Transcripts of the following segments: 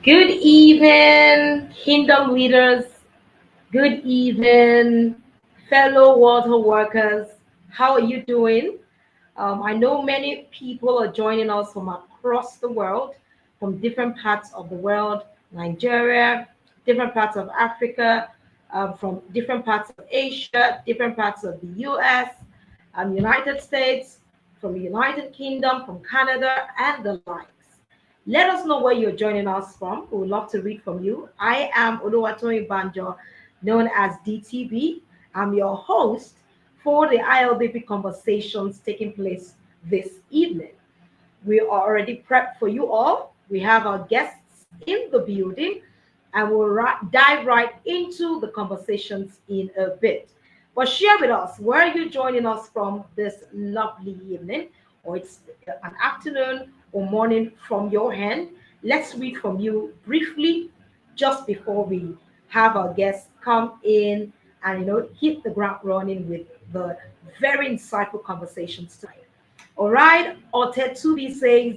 Good evening, Kingdom leaders. Good evening, fellow water workers. How are you doing? I know many people are joining us from across the world, from different parts of the world, Nigeria, different parts of Africa, from different parts of Asia, different parts of the US, United States, from the United Kingdom, from Canada, and the likes. Let us know where you're joining us from. We would love to read from you. I am Oluwatoyin Banjo, known as DTB. I'm your host for the ILDP conversations taking place this evening. We are already prepped for you all. We have our guests in the building, and we'll dive right into the conversations in a bit. But share with us where are you joining us from this lovely evening, or it's an afternoon or morning from your hand. Let's read from you briefly just before we have our guests come in and hit the ground running with the very insightful conversations tonight. All right, Otetubi says,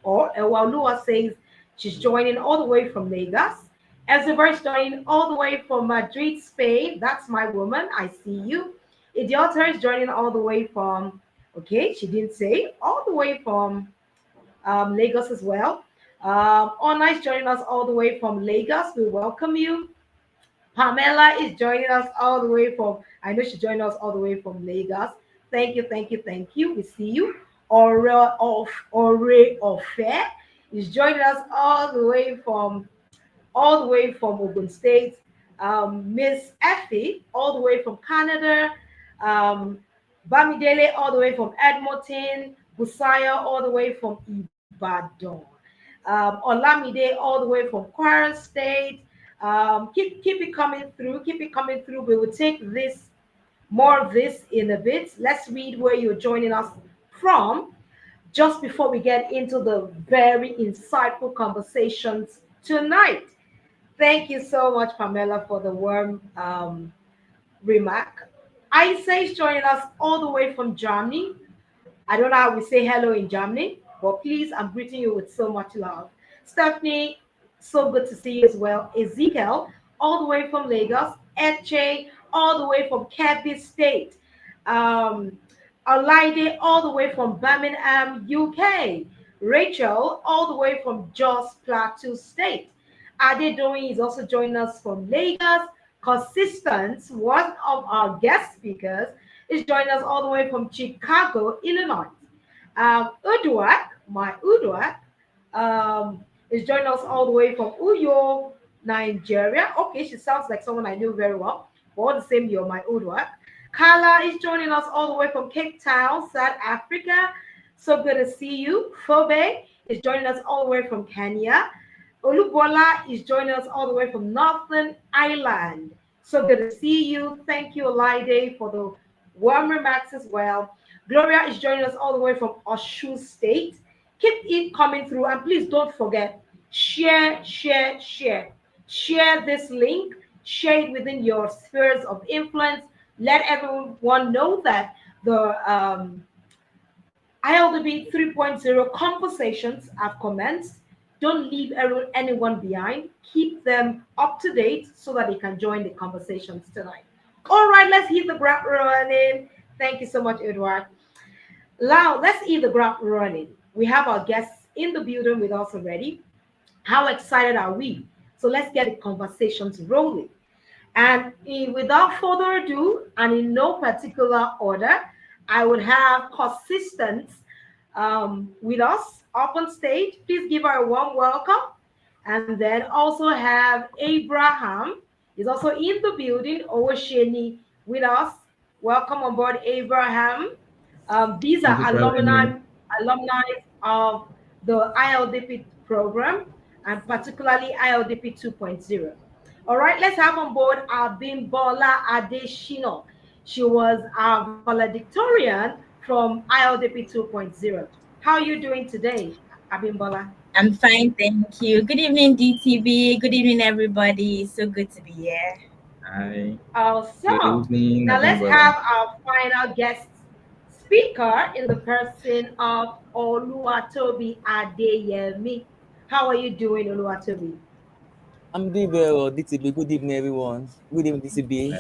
or Ewalua says, she's joining all the way from Lagos. Ezra is joining all the way from Madrid, Spain. That's my woman. I see you. Idiota is joining all the way from, okay, she didn't say, all the way from Lagos as well. Ona is joining us all the way from Lagos. We welcome you. Pamela is joining us all the way from, I know she's joining us all the way from Lagos. Thank you, thank you, thank you. We see you. Ore Ofe is joining us all the way from Ogun State. Miss Effie, all the way from Canada. Um, Bamidele, all the way from Edmonton. Busaya, all the way from Ibadan. Olamide, all the way from Kwara State. Keep it coming through. Keep it coming through. We will take this more of this in a bit. Let's read where you're joining us from just before we get into the very insightful conversations tonight. Thank you so much, Pamela, for the warm remark. Isa is joining us all the way from Germany. I don't know how we say hello in Germany, but please, I'm greeting you with so much love. Stephanie, so good to see you as well. Ezekiel, all the way from Lagos. Eche, all the way from Kebbi State. Um, Olaide, all the way from Birmingham, UK. Rachel, all the way from Jos Plateau State. Adedoyin is also joining us from Lagos. Consistence, one of our guest speakers, is joining us all the way from Chicago, Illinois. Uduak, my Uduak, is joining us all the way from Uyo, Nigeria. Okay, she sounds like someone I knew very well. But all the same, you're my Uduak. Carla is joining us all the way from Cape Town, South Africa. So good to see you. Phobe is joining us all the way from Kenya. Olubola is joining us all the way from Northern Ireland. So good to see you. Thank you, Olaide, for the warm remarks as well. Gloria is joining us all the way from Osun State. Keep it coming through. And please don't forget, share, share, share. Share this link. Share it within your spheres of influence. Let everyone know that the ILDB 3.0 conversations have commenced. Don't leave anyone behind. Keep them up to date so that they can join the conversations tonight. All right, let's hit the ground running. Thank you so much, Edward. Now, let's hit the ground running. We have our guests in the building with us already. How excited are we? So let's get the conversations rolling. And without further ado, and in no particular order, I would have Consistence with us up on stage. Please give her a warm welcome. And then also have Abraham. He's also in the building. Owosheni with us. Welcome on board, Abraham. These Thank you are for having me. alumni of the ILDP program, and particularly ILDP 2.0. All right, let's have on board Abimbola Adeshino. She was our valedictorian from ILDP 2.0. How are you doing today, Abimbola? I'm fine, thank you. Good evening, DTV. Good evening, everybody. So good to be here. Hi. Good Awesome. evening, Now let's Abimbola. have our final guest speaker in the person of Oluwatobi Adeyemi. How are you doing, Oluwatobi? I'm doing well, DTB. Good evening, everyone. Good evening, DTB.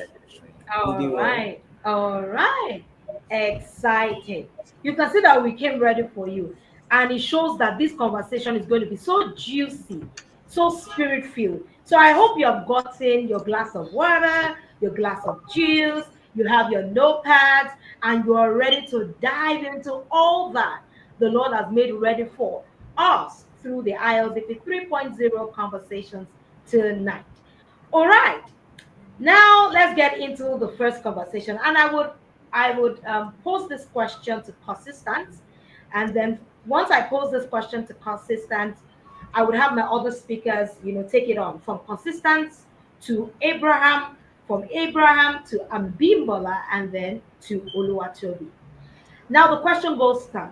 I'm All doing well. right. All right. Exciting. You can see that we came ready for you. And it shows that this conversation is going to be so juicy, so spirit filled. So I hope you have gotten your glass of water, your glass of juice, you have your notepads, and you are ready to dive into all that the Lord has made ready for us through the ILDP 3.0 conversations tonight. All right. Now let's get into the first conversation, and I would pose this question to consistence, and then once I pose this question to consistence, I would have my other speakers, take it on from consistence to Abraham, from Abraham to Ambimbola, and then to Oluwatobi. Now the question goes thus.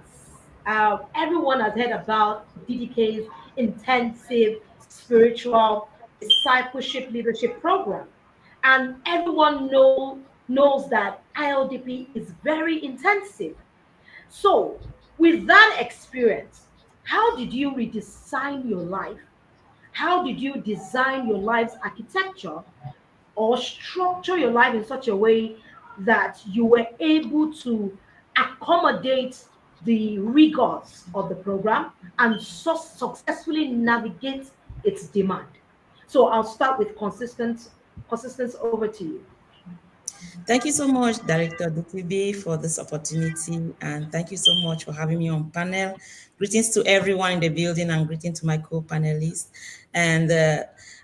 Everyone has heard about DDK's intensive spiritual discipleship leadership program. And everyone knows that ILDP is very intensive. So, with that experience, how did you redesign your life? How did you design your life's architecture or structure your life in such a way that you were able to accommodate the rigors of the program and successfully navigate its demand? So I'll start with consistence over to you. Thank you so much, Director DTB, for this opportunity, and thank you so much for having me on panel. Greetings to everyone in the building, and greetings to my co-panelists. And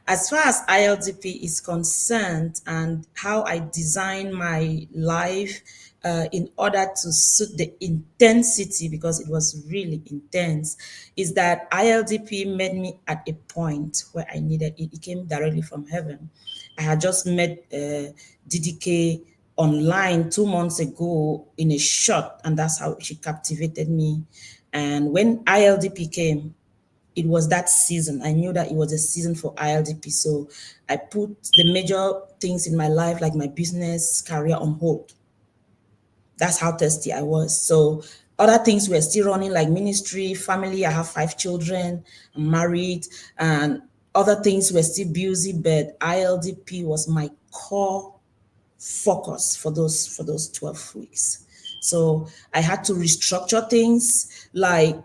as far as ILDP is concerned, and how I design my life in order to suit the intensity, because it was really intense, is that ILDP met me at a point where I needed it. It came directly from heaven. I had just met DDK online 2 months ago in a shot, and that's how she captivated me. And when ILDP came, it was that season. I knew that it was a season for ILDP. So I put the major things in my life, like my business, career, on hold. That's how thirsty I was. So other things were still running, like ministry, family. I have 5 children, I'm married, and other things were still busy, but ILDP was my core focus for those 12 weeks. So I had to restructure things, like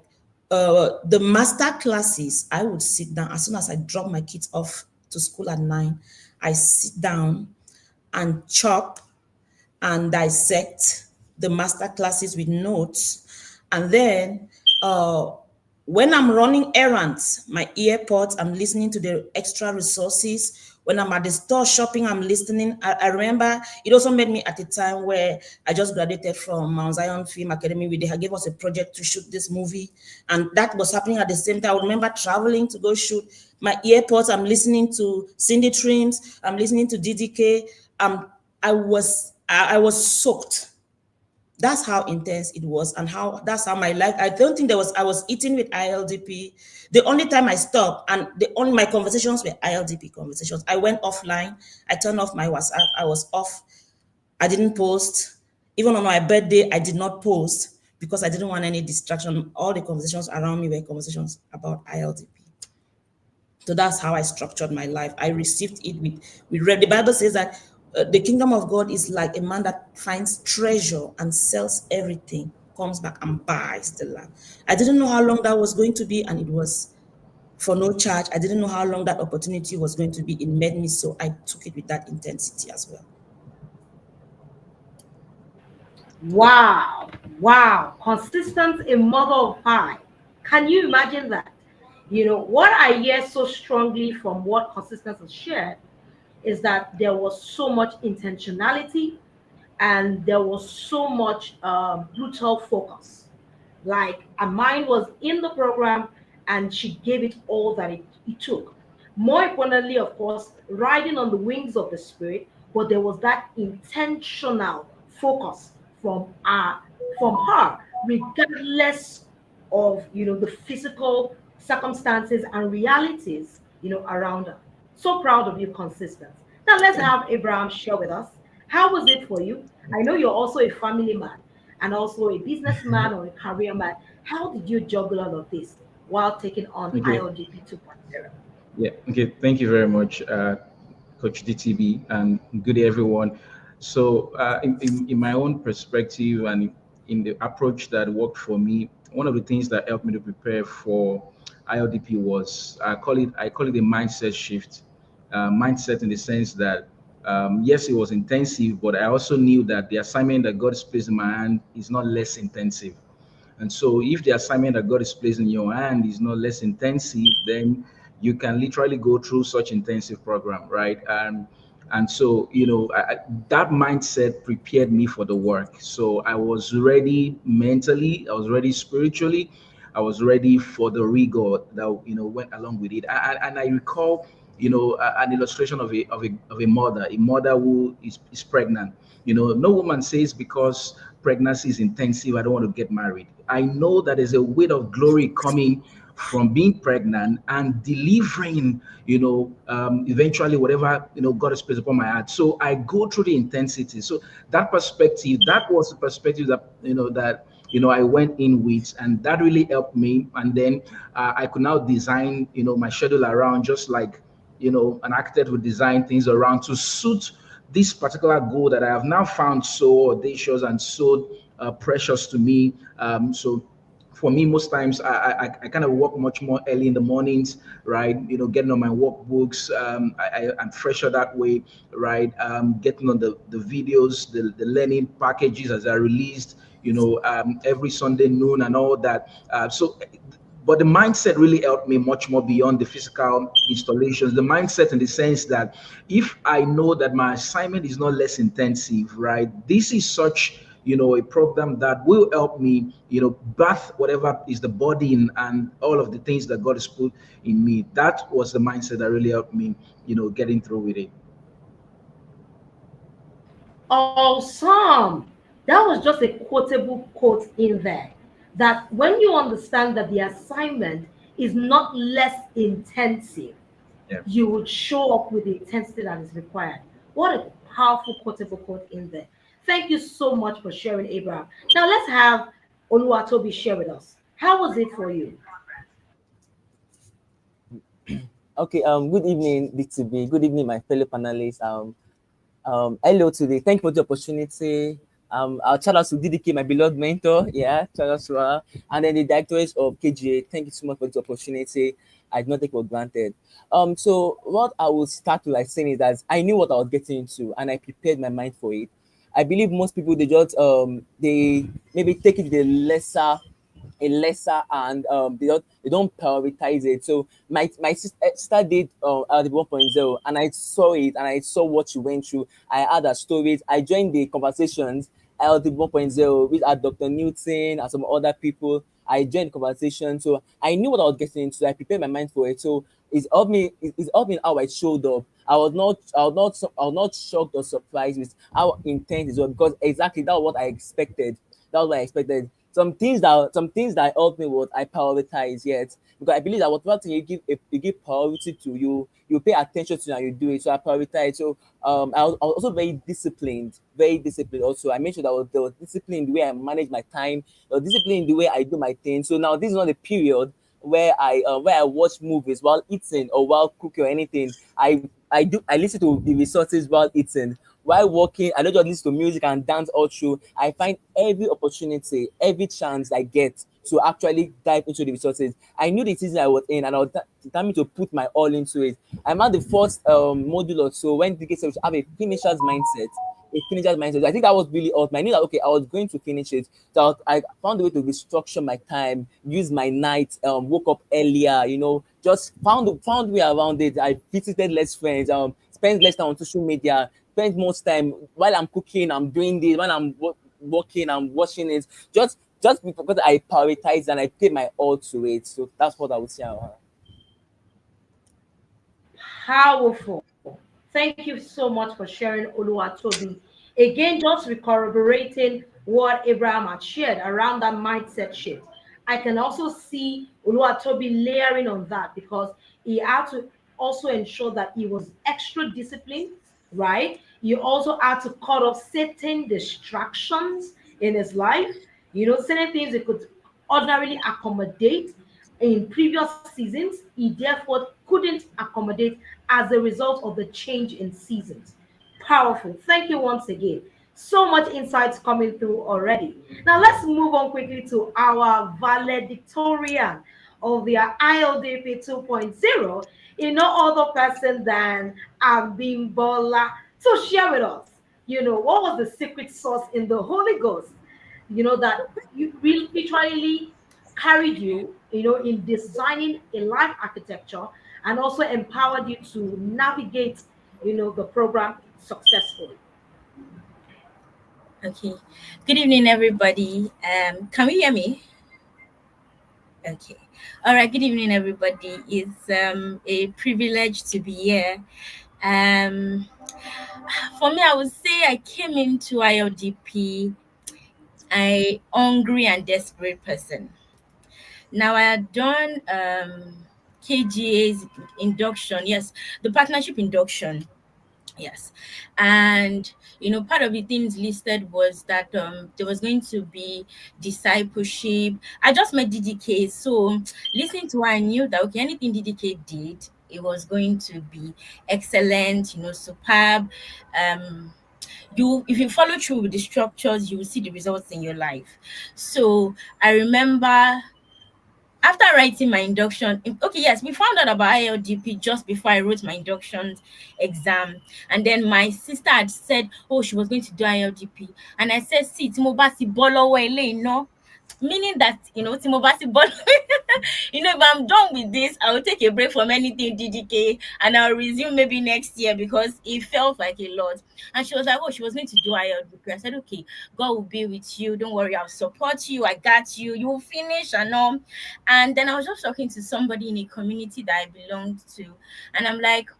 the master classes. I would sit down as soon as I drop my kids off to school at 9. I sit down and chop and dissect the master classes with notes. And then when I'm running errands, my earpods, I'm listening to the extra resources. When I'm at the store shopping, I'm listening. I remember it also made me at a time where I just graduated from Mount Zion Film Academy, where they gave us a project to shoot this movie. And that was happening at the same time. I remember traveling to go shoot. My earpods, I'm listening to Cindy Trims, I'm listening to DDK. I was soaked. That's how intense it was, and that's how my life. I don't think I was eating with ILDP. The only time I stopped, and the only my conversations were ILDP conversations. I went offline. I turned off my WhatsApp. I was off. I didn't post. Even on my birthday, I did not post because I didn't want any distraction. All the conversations around me were conversations about ILDP. So that's how I structured my life. I received it with read. The Bible says that the kingdom of God is like a man that finds treasure and sells everything, comes back and buys the land. I didn't know how long that was going to be, and it was for no charge. I didn't know how long that opportunity was going to be. It made me, so I took it with that intensity as well. Wow, wow, consistent in mother of high. Can you imagine that? What I hear so strongly from what consistence has shared is that there was so much intentionality and there was so much brutal focus. Like a mind was in the program and she gave it all that it took. More importantly, of course, riding on the wings of the spirit, but there was that intentional focus from her, regardless of the physical circumstances and realities around her. So proud of you, consistent. Now let's have Abraham share with us, how was it for you? I know you're also a family man and also a businessman or a career man. How did you juggle all of this while taking on Okay. ILDP 2.0? Yeah. Okay. Thank you very much, Coach DTB, and good day, everyone. So, in my own perspective and in the approach that worked for me, one of the things that helped me to prepare for ILDP was I call it a mindset shift. Mindset in the sense that yes, it was intensive, but I also knew that the assignment that God has placed in my hand is not less intensive. And so, if the assignment that God is placed in your hand is not less intensive, then you can literally go through such intensive program, right? And so, that mindset prepared me for the work. So I was ready mentally, I was ready spiritually, I was ready for the rigor that went along with it. And I recall, an illustration of a mother who is pregnant. No woman says because pregnancy is intensive, I don't want to get married. I know that there's a weight of glory coming from being pregnant and delivering, eventually whatever God has placed upon my heart. So I go through the intensity. So that perspective, that was the perspective that I went in with, and that really helped me. And then I could now design, my schedule around, just like an architect would design things around to suit this particular goal that I have now found so audacious and so precious to me. So for me, most times I kind of work much more early in the mornings, right? Getting on my workbooks. I'm fresher that way, right? Getting on the videos, the learning packages as I released, every Sunday noon and all that. But the mindset really helped me much more beyond the physical installations. The mindset in the sense that if I know that my assignment is not less intensive, right? This is such, a program that will help me, birth whatever is the body and all of the things that God has put in me. That was the mindset that really helped me, getting through with it. Awesome. That was just a quotable quote in there. That when you understand that the assignment is not less intensive, Yeah. you would show up with the intensity that is required. What a powerful quotable quote in there. Thank you so much for sharing, Abraham. Now let's have Oluwatobi share with us. How was it for you? Okay, good evening, DTB. Good evening, my fellow panelists. Hello today. Thank you for the opportunity. I'll shout out to DDK, my beloved mentor. Yeah, shout out to her. And then the directors of KGA. Thank you so much for the opportunity. I do not take for granted. So what I will start to like saying is that I knew what I was getting into and I prepared my mind for it. I believe most people they just they maybe take it the lesser a lesser and they don't prioritize it. So my sister did LDP 1.0 and I saw it and I saw what she went through. I had her stories. I joined the conversations LDP 1.0 with Dr. Newton and some other people. I joined the conversation, so I knew what I was getting into. I prepared my mind for it. So it's helped me how I showed up. I was not shocked or surprised with how intense it was because exactly that was what I expected. That was what I expected. Some things that helped me was I prioritize yet because I believe that whatever thing you give if you give priority to you pay attention to and you do it. So I prioritize. So I was also very disciplined also. I made sure that there was discipline in the way I manage my time, discipline in the way I do my thing. So now this is not a period where I watch movies while eating or while cooking or anything. I listen to the resources while eating. While walking, I don't just listen to music and dance all through. I find every opportunity, every chance I get to actually dive into the resources. I knew the season I was in, and I was determined to put my all into it. I'm at the first module or so when DK said we should have a finisher's mindset. A finisher's mindset. I think that was really awesome. I knew that okay, I was going to finish it. So I found a way to restructure my time, use my night, woke up earlier, just found way around it. I visited less friends, spent less time on social media, spent most time while I'm cooking, I'm doing this, while I'm working, I'm watching it. Just because I prioritize and I pay my all to it. So that's what I would say. Powerful. Thank you so much for sharing, Oluwatobi. Again, just corroborating what Abraham had shared around that mindset shift. I can also see Oluwatobi layering on that because he had to also ensure that he was extra disciplined, right? You also had to cut off certain distractions in his life, certain things he could ordinarily accommodate in previous seasons, he therefore couldn't accommodate as a result of the change in seasons. Powerful. Thank you once again. So much insights coming through already. Now let's move on quickly to our valedictorian of the ILDP 2.0 in no other person than Abimbola to share with us, what was the secret sauce in the Holy Ghost, that you really literally carried you, in designing a life architecture and also empowered you to navigate, the program successfully. Okay. Good evening, everybody. Can we hear me? Okay. All right. Good evening, everybody. It's a privilege to be here. Um, for me, I would say I came into ILDP a hungry and desperate person. Now I had done KGA's induction. Yes, the partnership induction. Yes. And part of the things listed was that there was going to be discipleship. I just met DDK, so listening to her, I knew that okay, anything DDK did, it was going to be excellent, superb. You if you follow through with the structures, you will see the results in your life. So I remember after writing my induction, okay, yes, we found out about ILDP just before I wrote my induction exam. And then my sister had said, oh, she was going to do ILDP. And I said, see, Timobasi Bolo Wele, meaning that, Timobasi Bolo, if I'm done with this, I will take a break from anything DDK and I'll resume maybe next year because it felt like a lot. And she was like, oh, she was going to do ILDP. I said, okay, God will be with you. Don't worry, I'll support you. I got you. You will finish and all. And then I was just talking to somebody in a community that I belonged to. And I'm like,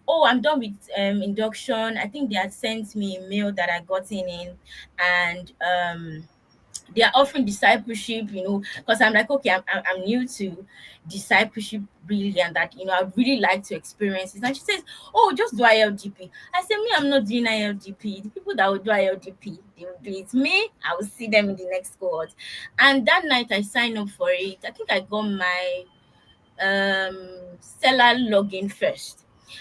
oh, I'm done with induction. I think they had sent me a mail that I gotten in. And they are offering discipleship, because I'm like, okay, I'm new to discipleship really, and that, I'd really like to experience it. And she says, oh, just do ILDP. I said, me, I'm not doing ILDP. The people that will do ILDP, they will do it. Me, I will see them in the next cohort. And that night I signed up for it. I think I got my seller login first.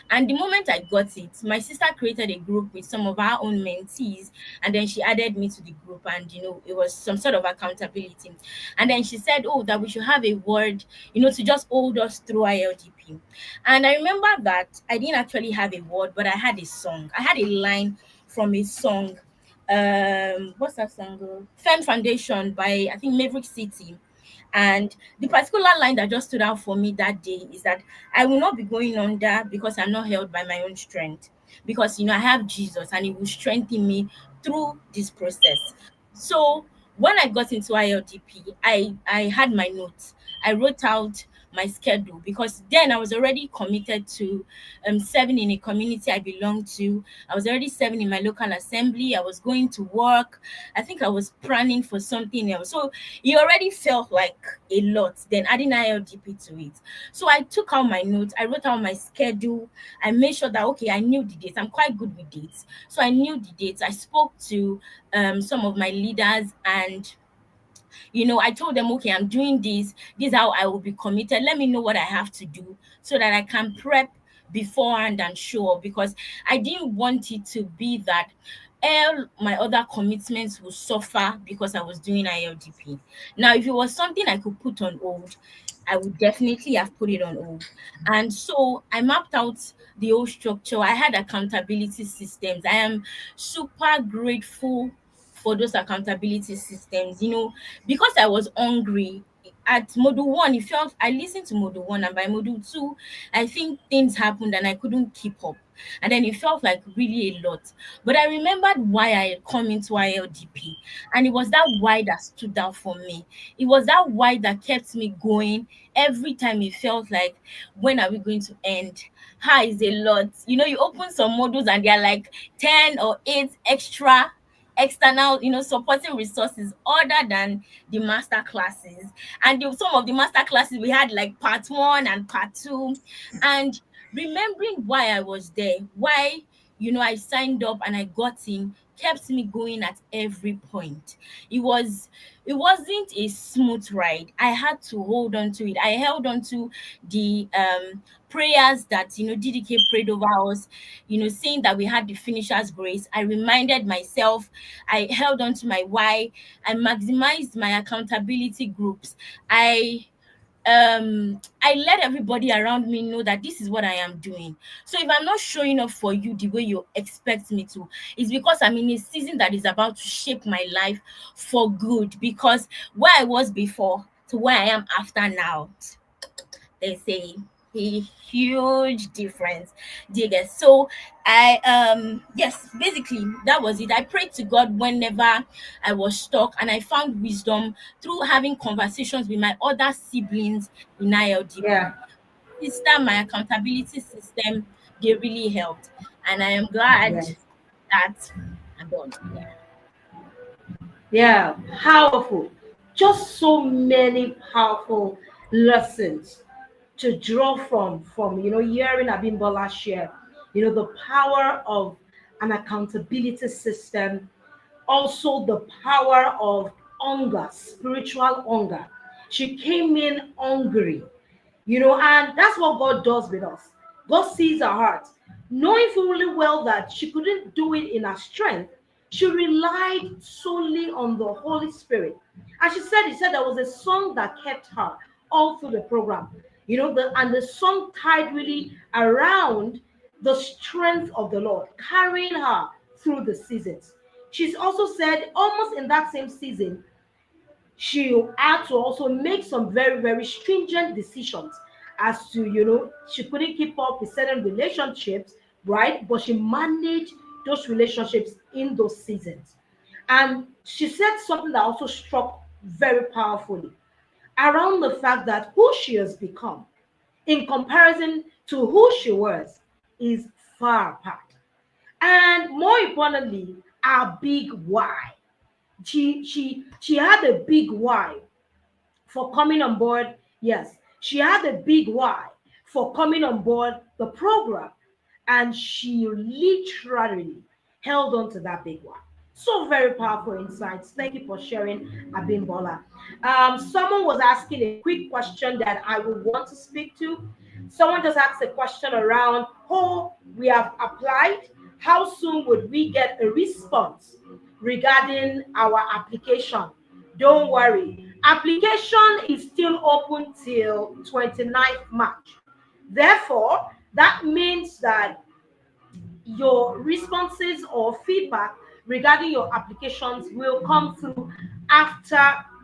And the moment I got it, my sister created a group with some of our own mentees, and then she added me to the group, and it was some sort of accountability. And then she said, oh, that we should have a word, to just hold us through ILDP. And I remember that I didn't actually have a word, but I had a song. I had a line from a song. What's that song? Fern Foundation by I think Maverick City. And the particular line that just stood out for me that day is that I will not be going under because I'm not held by my own strength. Because I have Jesus and He will strengthen me through this process. So when I got into ILDP, I had my notes. I wrote out my schedule because then I was already committed to serving in a community I belong to. I was already serving in my local assembly. I was going to work. I think I was planning for something else. So it already felt like a lot. Then adding ILDP to it. So I took out my notes. I wrote out my schedule. I made sure that okay, I knew the dates. I'm quite good with dates. So I knew the dates. I spoke to some of my leaders, and I told them, okay, I'm doing this. This is how I will be committed. Let me know what I have to do so that I can prep beforehand and show up, because I didn't want it to be that all my other commitments will suffer because I was doing ILDP. Now, if it was something I could put on hold, I would definitely have put it on hold. And so I mapped out the whole structure. I had accountability systems. I am super grateful for those accountability systems, because I was hungry. At module one, it felt I listened to module one, and by module two, I think things happened and I couldn't keep up. And then it felt like really a lot. But I remembered why I had come into ILDP. And it was that why that stood out for me. It was that why that kept me going every time. It felt like, when are we going to end? How is a lot? You open some modules and they're like 10 or 8 extra external supporting resources other than the master classes. And some of the master classes we had like part 1 and part 2. And remembering why I was there, why I signed up and I got in, kept me going at every point. It wasn't a smooth ride. I had to hold on to it. I held on to the prayers that DDK prayed over us, saying that we had the finisher's grace. I reminded myself, I held on to my why, I maximized my accountability groups. I let everybody around me know that this is what I am doing. So if I'm not showing up for you the way you expect me to, it's because I'm in a season that is about to shape my life for good. Because where I was before to where I am after now, there's a huge difference. Do you get? So I yes, basically that was it. I prayed to God whenever I was stuck, and I found wisdom through having conversations with my other siblings in Yeah. ILDP. Sister, my accountability system, they really helped, and I am glad Yes. that I'm done. Yeah. Yeah. Powerful. Just so many powerful lessons to draw from hearing Abimbola share, the power of an accountability system, also the power of hunger, spiritual hunger. She came in hungry, and that's what God does with us. God sees our heart, knowing fully well that she couldn't do it in her strength. She relied solely on the Holy Spirit. And he said there was a song that kept her all through the program. And the song tied really around the strength of the Lord, carrying her through the seasons. She's also said, almost in that same season, she had to also make some very, very stringent decisions as to, she couldn't keep up with certain relationships, right? But she managed those relationships in those seasons. And she said something that also struck very powerfully around the fact that who she has become in comparison to who she was is far apart. And more importantly, our big why. She had a big why for coming on board. Yes, she had a big why for coming on board the program, and she literally held on to that big why. So very powerful insights. Thank you for sharing, Abimbola. Someone was asking a quick question that I would want to speak to. Someone just asked a question around, oh, we have applied. How soon would we get a response regarding our application? Don't worry. Application is still open till 29th March. Therefore, that means that your responses or feedback regarding your applications will come through after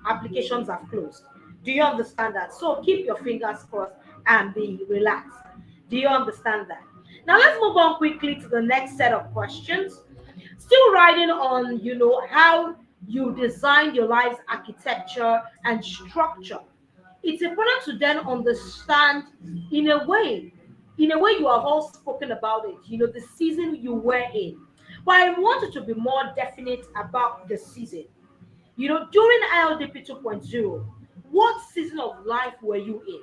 applications have closed. Do you understand that? So keep your fingers crossed and be relaxed. Do you understand that? Now let's move on quickly to the next set of questions. Still writing on, how you design your life's architecture and structure. It's important to then understand in a way, you have all spoken about it, the season you were in. But I wanted to be more definite about the season. During ILDP 2.0, what season of life were you in?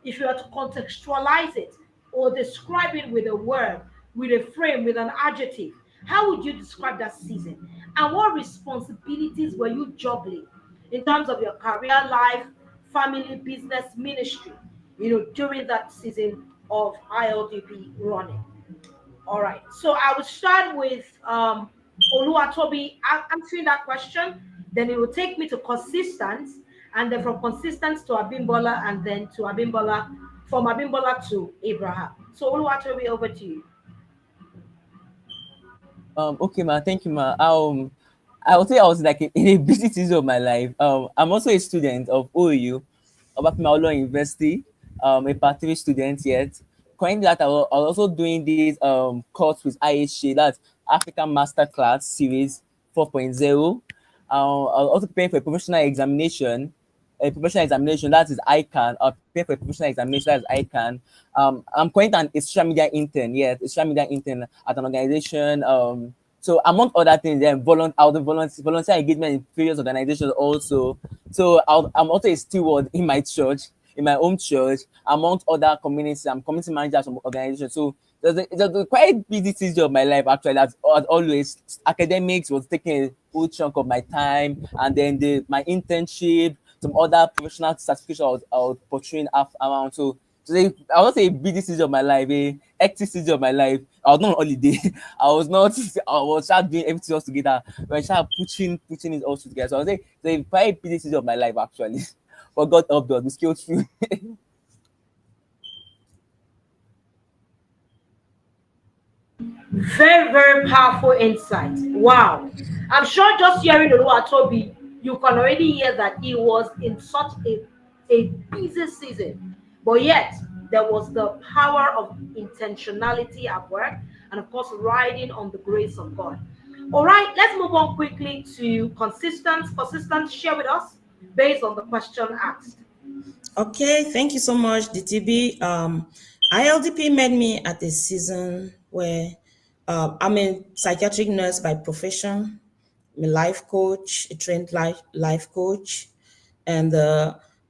If you were to contextualize it or describe it with a word, with a frame, with an adjective, how would you describe that season? And what responsibilities were you juggling in terms of your career life, family, business, ministry, during that season of ILDP running? All right. So I will start with Oluwatobi answering that question. Then it will take me to consistence, and then from consistence to Abimbola, and then to Abimbola, from Abimbola to Abraham. So Oluwatobi, over to you. Okay, ma. Thank you, ma. I would say I was like in a busy season of my life. I'm also a student of OU, of Apimaulo University. A part three student yet. Currently, that I was also doing this course with IHC, that's African Master Class Series 4.0. I was also preparing for a professional examination. A professional examination, that is ICANN. I'll prepare for a professional examination, that is ICANN. I'm currently a social media intern, yes, a social media intern at an organization. So among other things, then volunteer engagement in various organizations also. So I'm also a steward in my home church, amongst other communities. I'm community manager of some organizations. So it was a quite busy season of my life actually. As always, academics was taking a whole chunk of my time, and then my internship, some other professional certification I was pursuing around. I would say a busy season of my life, a hectic season of my life. I was not on holiday. I was not. I was just doing everything else together. When I started putting it all together. So I would say it's a quite busy season of my life actually. But God helped us. We scaled through. Very, very powerful insight. Wow. I'm sure just hearing Oluwatobi, you can already hear that he was in such a busy season. But yet, there was the power of intentionality at work and, of course, riding on the grace of God. All right, let's move on quickly to consistence. Consistence, share with us based on the question asked. Okay, thank you so much, DTB. ILDP made me at a season where I'm a psychiatric nurse by profession. I'm a life coach, a trained life coach, and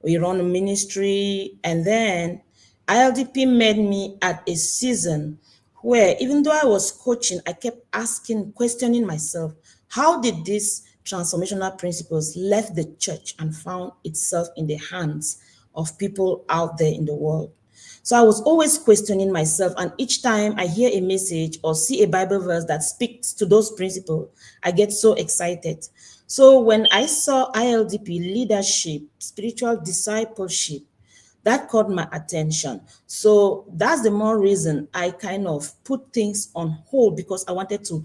we run a ministry. And then ILDP made me at a season where, even though I was coaching, I kept questioning myself, how did these transformational principles left the church and found itself in the hands of people out there in the world? So I was always questioning myself, and each time I hear a message or see a Bible verse that speaks to those principles, I get so excited. So when I saw ILDP leadership, spiritual discipleship, that caught my attention. So that's the more reason I kind of put things on hold, because I wanted to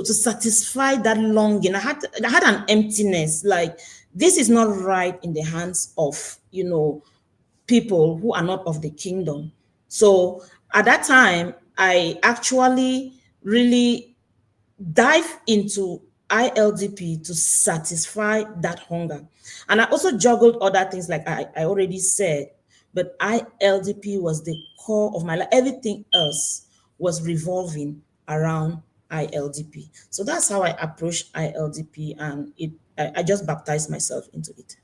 satisfy that longing. I had an emptiness, like this is not right in the hands of people who are not of the kingdom. So at that time, I actually really dive into ILDP to satisfy that hunger. And I also juggled other things, like I already said, but ILDP was the core of my life. Everything else was revolving around ILDP. So that's how I approached ILDP, and I just baptized myself into it.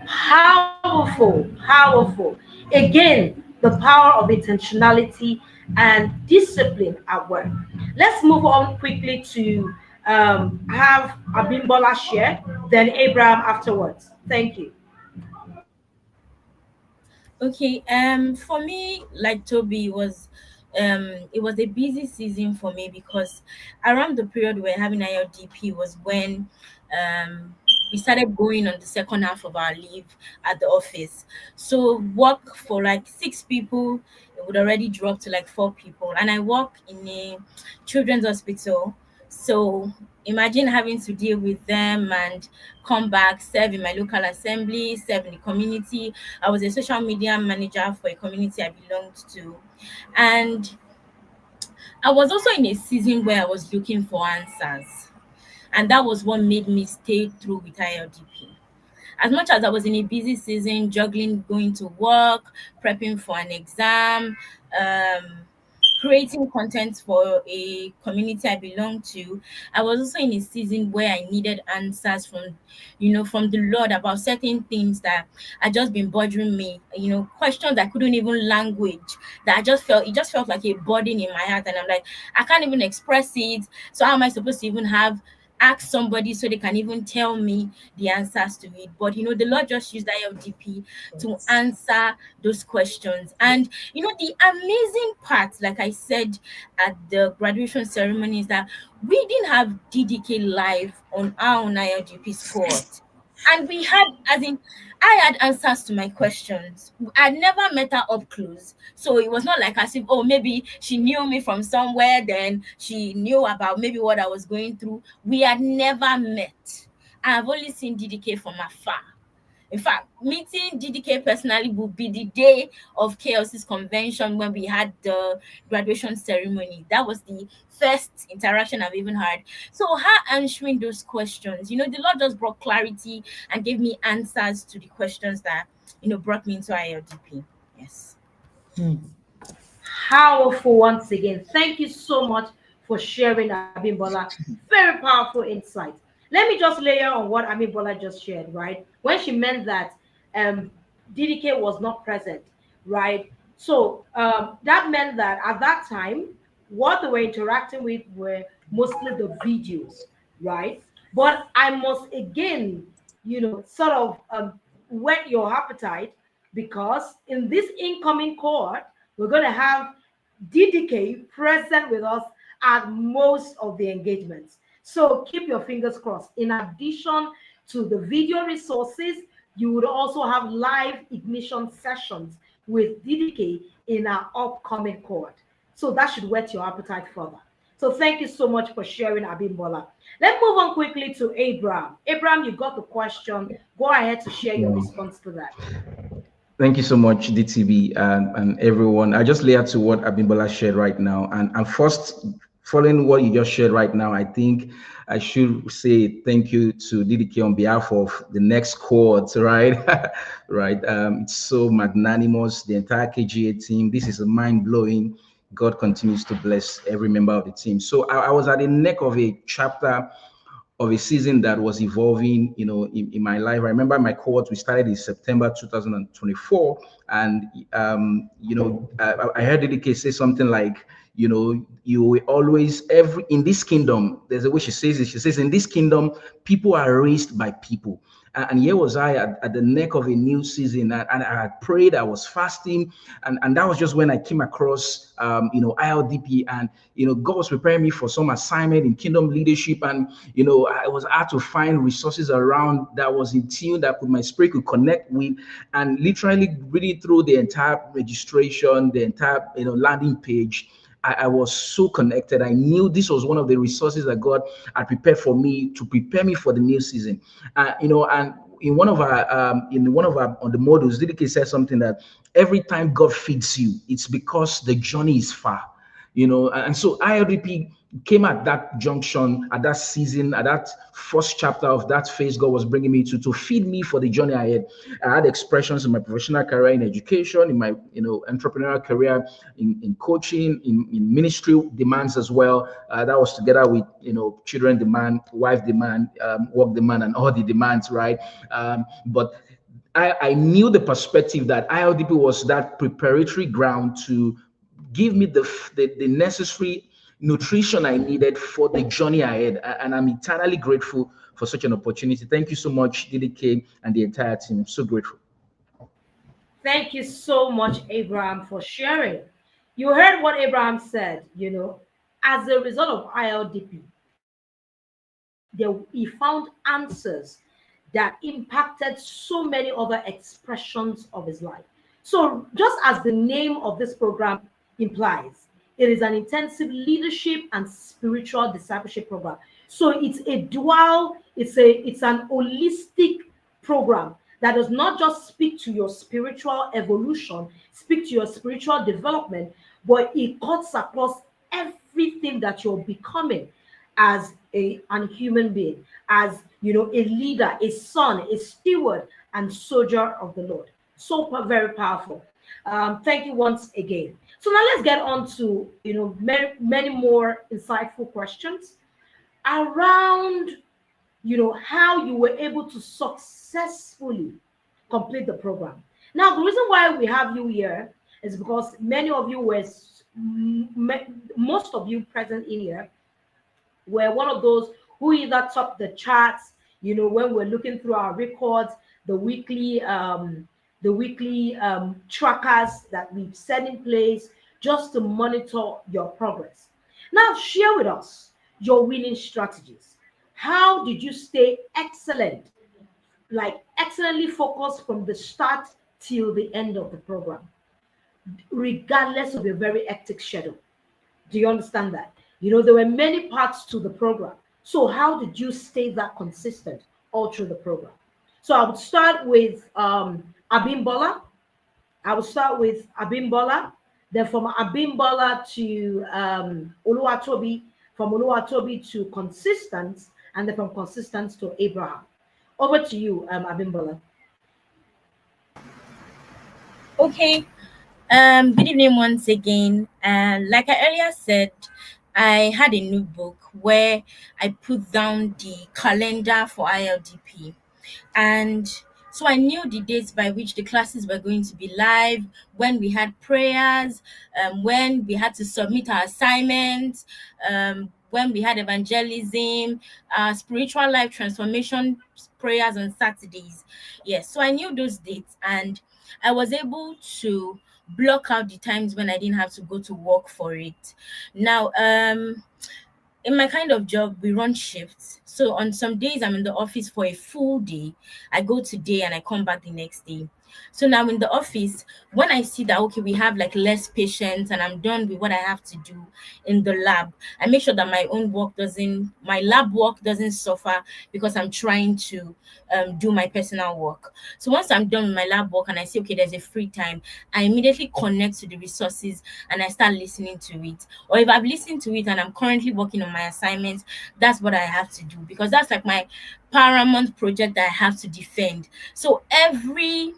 Powerful, powerful. Again, the power of intentionality and discipline at work. Let's move on quickly to have Abimbola share, then Abraham afterwards. Thank you. Okay, for me, like Toby, it was a busy season for me because around the period we were having ILDP was when we started going on the second half of our leave at the office. So work for like 6 people, it would already drop to like 4 people, and I work in a children's hospital. So imagine having to deal with them and come back, serve in my local assembly, serve in the community. I was a social media manager for a community I belonged to. And I was also in a season where I was looking for answers. And that was what made me stay through with ILDP. As much as I was in a busy season, juggling going to work, prepping for an exam, um, creating content for a community I belong to, I was also in a season where I needed answers from the Lord about certain things that had just been bothering me, questions I couldn't even language, that it just felt like a burden in my heart. And I'm like, I can't even express it. So how am I supposed to even have ask somebody so they can even tell me the answers to it? But the Lord just used ILDP to answer those questions. And the amazing part, like I said at the graduation ceremony, is that we didn't have DDK live on our own ILDP cohort. And we had, as in, I had answers to my questions. I'd never met her up close. So it was not like as if, oh, maybe she knew me from somewhere, then she knew about maybe what I was going through. We had never met. I've only seen DDK from afar. In fact, meeting DDK personally would be the day of Chaos's convention when we had the graduation ceremony. That was the first interaction I've even had. So her answering those questions, the Lord just brought clarity and gave me answers to the questions that, brought me into ILDP. Yes. Powerful once again. Thank you so much for sharing, Abimbola. Very powerful insight. Let me just layer on what Abimbola just shared, right? When she meant that DDK was not present, right? So that meant that at that time, what they were interacting with were mostly the videos, right? But I must again, sort of whet your appetite, because in this incoming cohort, we're going to have DDK present with us at most of the engagements. So keep your fingers crossed. In addition to the video resources, you would also have live ignition sessions with DDK in our upcoming cohort. So that should whet your appetite further. So thank you so much for sharing, Abimbola. Let's move on quickly to Abraham. Abraham, you got the question. Go ahead to share your Yeah. response to that. Thank you so much, DTB, and everyone. I just lay out to what Abimbola shared right now. And first, following what you just shared right now, I think I should say thank you to DDK on behalf of the next cohort, right? Right. It's so magnanimous, the entire KGA team. This is a mind blowing. God continues to bless every member of the team. So I was at the neck of a chapter of a season that was evolving, in my life. I remember my cohort, we started in September 2024. And, I heard DDK say something like, you will always, in this kingdom, there's a way she says it. She says, in this kingdom, people are raised by people. And here was I at the neck of a new season, and I had prayed, I was fasting, and that was just when I came across, ILDP, and God was preparing me for some assignment in kingdom leadership, and I was had to find resources around that was in tune that my spirit could connect with, and literally reading through the entire registration, the entire landing page. I was so connected. I knew this was one of the resources that God had prepared for me to prepare me for the new season. And in one of our on the modules, DDK said something that every time God feeds you, it's because the journey is far. And so ILDP came at that junction, at that season, at that first chapter of that phase God was bringing me to feed me for the journey ahead. I had expressions in my professional career, in education, in my entrepreneurial career, in coaching, in ministry demands as well. That was together with children demand, wife demand, work demand, and all the demands, right? But I knew the perspective that ILDP was that preparatory ground to give me the necessary nutrition I needed for the journey ahead. And I'm eternally grateful for such an opportunity. Thank you so much, DDK and the entire team. I'm so grateful. Thank you so much, Abraham, for sharing. You heard what Abraham said, as a result of ILDP, he found answers that impacted so many other expressions of his life. So, just as the name of this program implies, it is an intensive leadership and spiritual discipleship program. So it's a dual, it's an holistic program that does not just speak to your spiritual evolution, speak to your spiritual development, but it cuts across everything that you're becoming as an human being, as a leader, a son, a steward, and soldier of the Lord. So very powerful. Thank you once again. So now let's get on to many more insightful questions around how you were able to successfully complete the program. Now, the reason why we have you here is because many of you were, most of you present in here were one of those who either topped the charts, when we're looking through our records, the weekly trackers that we've set in place just to monitor your progress. Now, share with us your winning strategies. How did you stay excellent, like excellently focused from the start till the end of the program, regardless of a very hectic schedule? Do you understand that? There were many parts to the program. So how did you stay that consistent all through the program? So I would start with Abimbola. Then from Abimbola to Oluwatobi, from Oluwatobi to consistent, and then from consistent to Abraham. Over to you, Abimbola. Okay. Good evening once again. And like I earlier said, I had a notebook where I put down the calendar for ILDP. And So I knew the dates by which the classes were going to be live, when we had prayers, when we had to submit our assignments, when we had evangelism, spiritual life transformation prayers on Saturdays. Yes, so I knew those dates, and I was able to block out the times when I didn't have to go to work for it. Now, in my kind of job, we run shifts. So on some days, I'm in the office for a full day. I go today and I come back the next day. So now in the office, when I see that, okay, we have like less patients and I'm done with what I have to do in the lab, I make sure that my lab work doesn't suffer because I'm trying to do my personal work. So once I'm done with my lab work and I see, okay, there's a free time, I immediately connect to the resources and I start listening to it. Or if I've listened to it and I'm currently working on my assignments, that's what I have to do, because that's like my paramount project that I have to defend. So every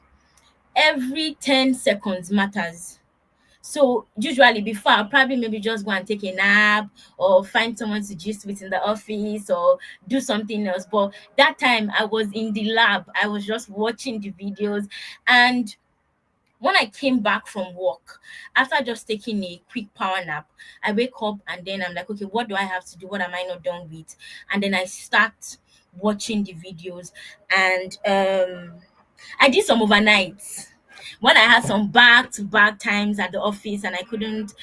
10 seconds matters. So usually before, I'll probably maybe just go and take a nap or find someone to gist with in the office or do something else. But that time I was in the lab, I was just watching the videos. And when I came back from work, after just taking a quick power nap, I wake up and then I'm like, okay, what do I have to do? What am I not done with? And then I start watching the videos, and I did some overnights. When I had some back to back times at the office and I couldn't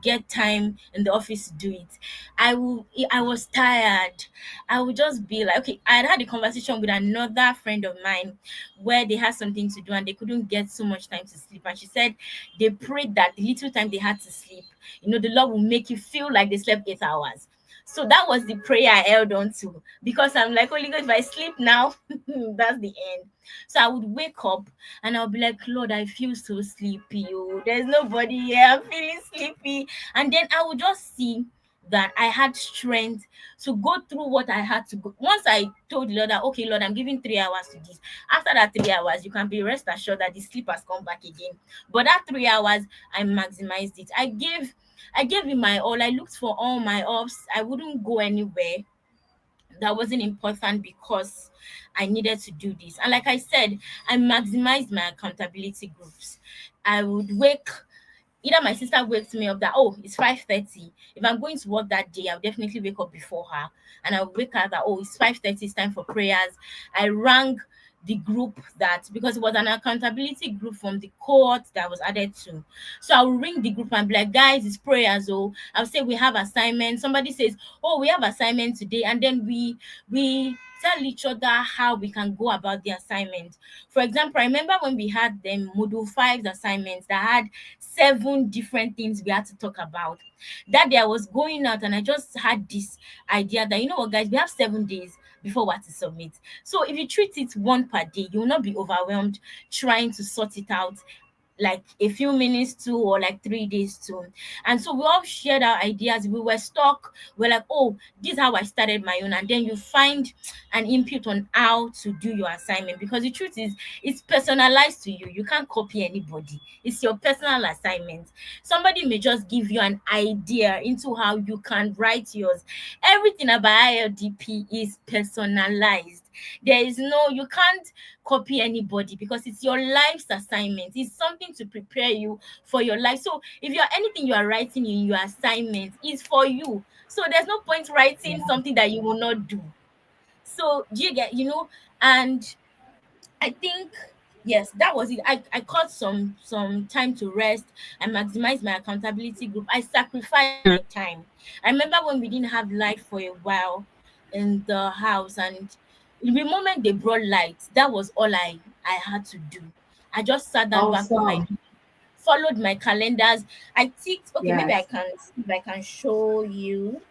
get time in the office to do it, I was tired. I would just be like, okay, I had a conversation with another friend of mine where they had something to do and they couldn't get so much time to sleep. And she said they prayed that the little time they had to sleep, the Lord will make you feel like they slept 8 hours. So that was the prayer I held on to, because I'm like, Holy Ghost, if I sleep now, that's the end. So I would wake up and I'll be like, Lord, I feel so sleepy. Oh, there's nobody here. I'm feeling sleepy. And then I would just see that I had strength to go through what I had to go. Once I told the Lord that, okay, Lord, I'm giving 3 hours to this. After that 3 hours, you can be rest assured that the sleep has come back again. But that 3 hours, I maximized it. I gave him my all. I looked for all my ups. I wouldn't go anywhere that wasn't important because I needed to do this. And like I said, I maximized my accountability groups. I would wake Either my sister wakes me up that, oh, it's 5:30. If I'm going to work that day, I'll definitely wake up before her. And I'll wake her that, oh, it's 5:30, it's time for prayers. I rang the group, that because it was an accountability group from the cohort that was added to. So I'll ring the group and be like, guys, it's prayers. Oh, I'll say we have assignments. Somebody says, oh, we have assignment today. And then we tell each other how we can go about the assignment. For example, I remember when we had the module 5 assignments that had 7 different things we had to talk about. That day I was going out and I just had this idea that, you know what, guys, we have 7 days before we have to submit. So if you treat it one per day, you will not be overwhelmed trying to sort it out like a few minutes to, or like 3 days to. And so we all shared our ideas. We were stuck. We're like, oh, this is how I started my own. And then you find an input on how to do your assignment, because the truth is, it's personalized to you. You can't copy anybody. It's your personal assignment. Somebody may just give you an idea into how you can write yours. Everything about ILDP is personalized. There is no, you can't copy anybody, because it's your life's assignment. It's something to prepare you for your life. So if you're anything you are writing in your assignment is for you. So there's no point writing something that you will not do. So do you get, and I think, yes, that was it. I caught some time to rest. I maximized my accountability group. I sacrificed my time. I remember when we didn't have light for a while in the house, and the moment they brought light, that was all I had to do. I just sat down back on my, Awesome. followed my calendars. I ticked. Okay, maybe I Yes. can see if I can show you.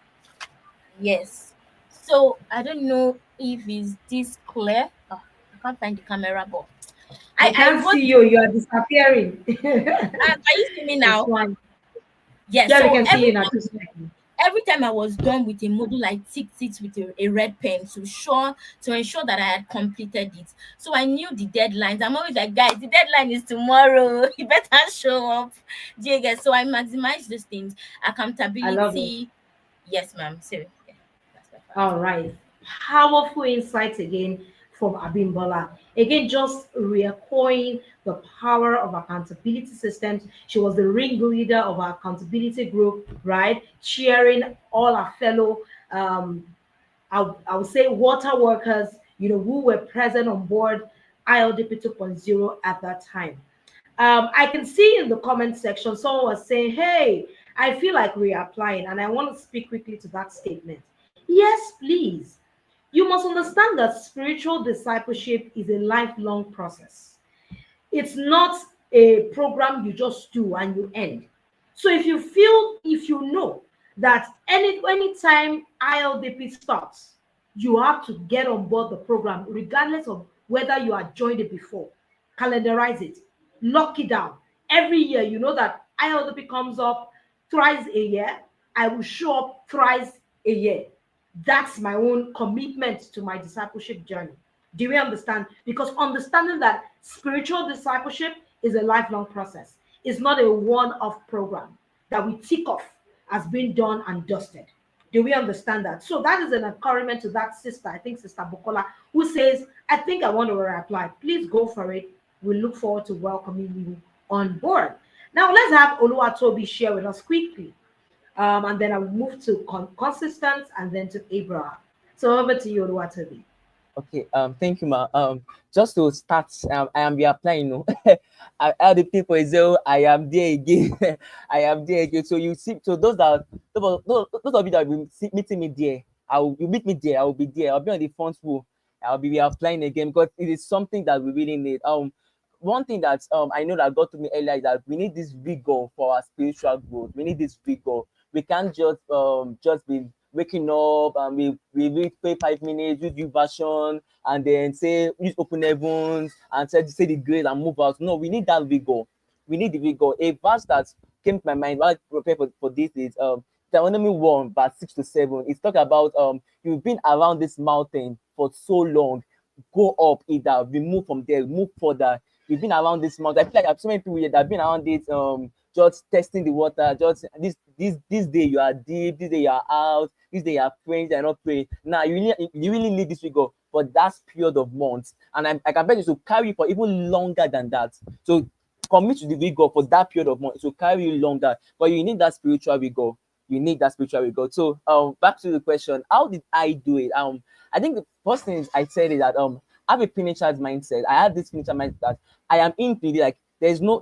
Yes. So I don't know if is this clear. Oh, I can't find the camera, but I I can't wrote. see you. You are disappearing. Can you see me It's now? fine. Yes. Yeah, we So can see you now. Just a second. every time I was done with a module, I ticked it with a red pen to ensure that I had completed it. So I knew the deadlines. I'm always like, guys, the deadline is tomorrow. You better show up. Do you get? So I maximize these things. I love it. Accountability. Yes, ma'am. So yeah, that's my part. All right. Powerful insights again from Abimbola. Again, just re-echoing the power of accountability systems. She was the ringleader of our accountability group, right? Cheering all our fellow, I would say, water workers, who were present on board ILDP 2.0 at that time. I can see in the comment section someone was saying, "Hey, I feel like reapplying," and I want to speak quickly to that statement. Yes, please. You must understand that spiritual discipleship is a lifelong process. It's not a program you just do and you end. So if you know that anytime ILDP starts, you have to get on board the program, regardless of whether you had joined it before. Calendarize it, lock it down. Every year, you know that ILDP comes up thrice a year. I will show up thrice a year. That's my own commitment to my discipleship journey. Do we understand? Because understanding that spiritual discipleship is a lifelong process. It's not a one-off program that we tick off as being done and dusted. Do we understand that? So that is an encouragement to that sister, I think Sister Bukola, who says, "I think I want to reapply." Please go for it. We look forward to welcoming you on board. Now let's have Oluwatobi share with us quickly. And then I will move to consistent and then to Abraham. So over to you, Oluwatobi. Okay, thank you, ma. Just to start, I am reapplying, I add the people is I am there again. I am there again. So you see, so those of you that will see, meeting me there, you meet me there. I will be there. I'll be on the front row. I'll be reapplying again because it is something that we really need. One thing that I know that God told me earlier is that we need this vigor for our spiritual growth. We need this vigor. We can't just be waking up and we read pay 5 minutes, read new version, and then say use open heavens and say the grace and move out. No, we need that vigor. We need the vigor. A verse that came to my mind while I prepare for this is Deuteronomy 1, verse 6 to 7. It's talk about you've been around this mountain for so long. Go up either, we move from there, move further. We've been around this mountain. I feel like I have so many people here that have been around it, just testing the water. Just this day you are deep, this day you are out, this day you are praying, they are not praying. Now you really need this figure for that period of months, and I can bet you to carry for even longer than that. So commit to the vigor for that period of months to carry you longer. But you need that spiritual vigor. You need that spiritual vigor. So back to the question, how did I do it? I think the first thing I said is that I have a finisher's mindset. I have this finisher mindset that I am in PD, like there's no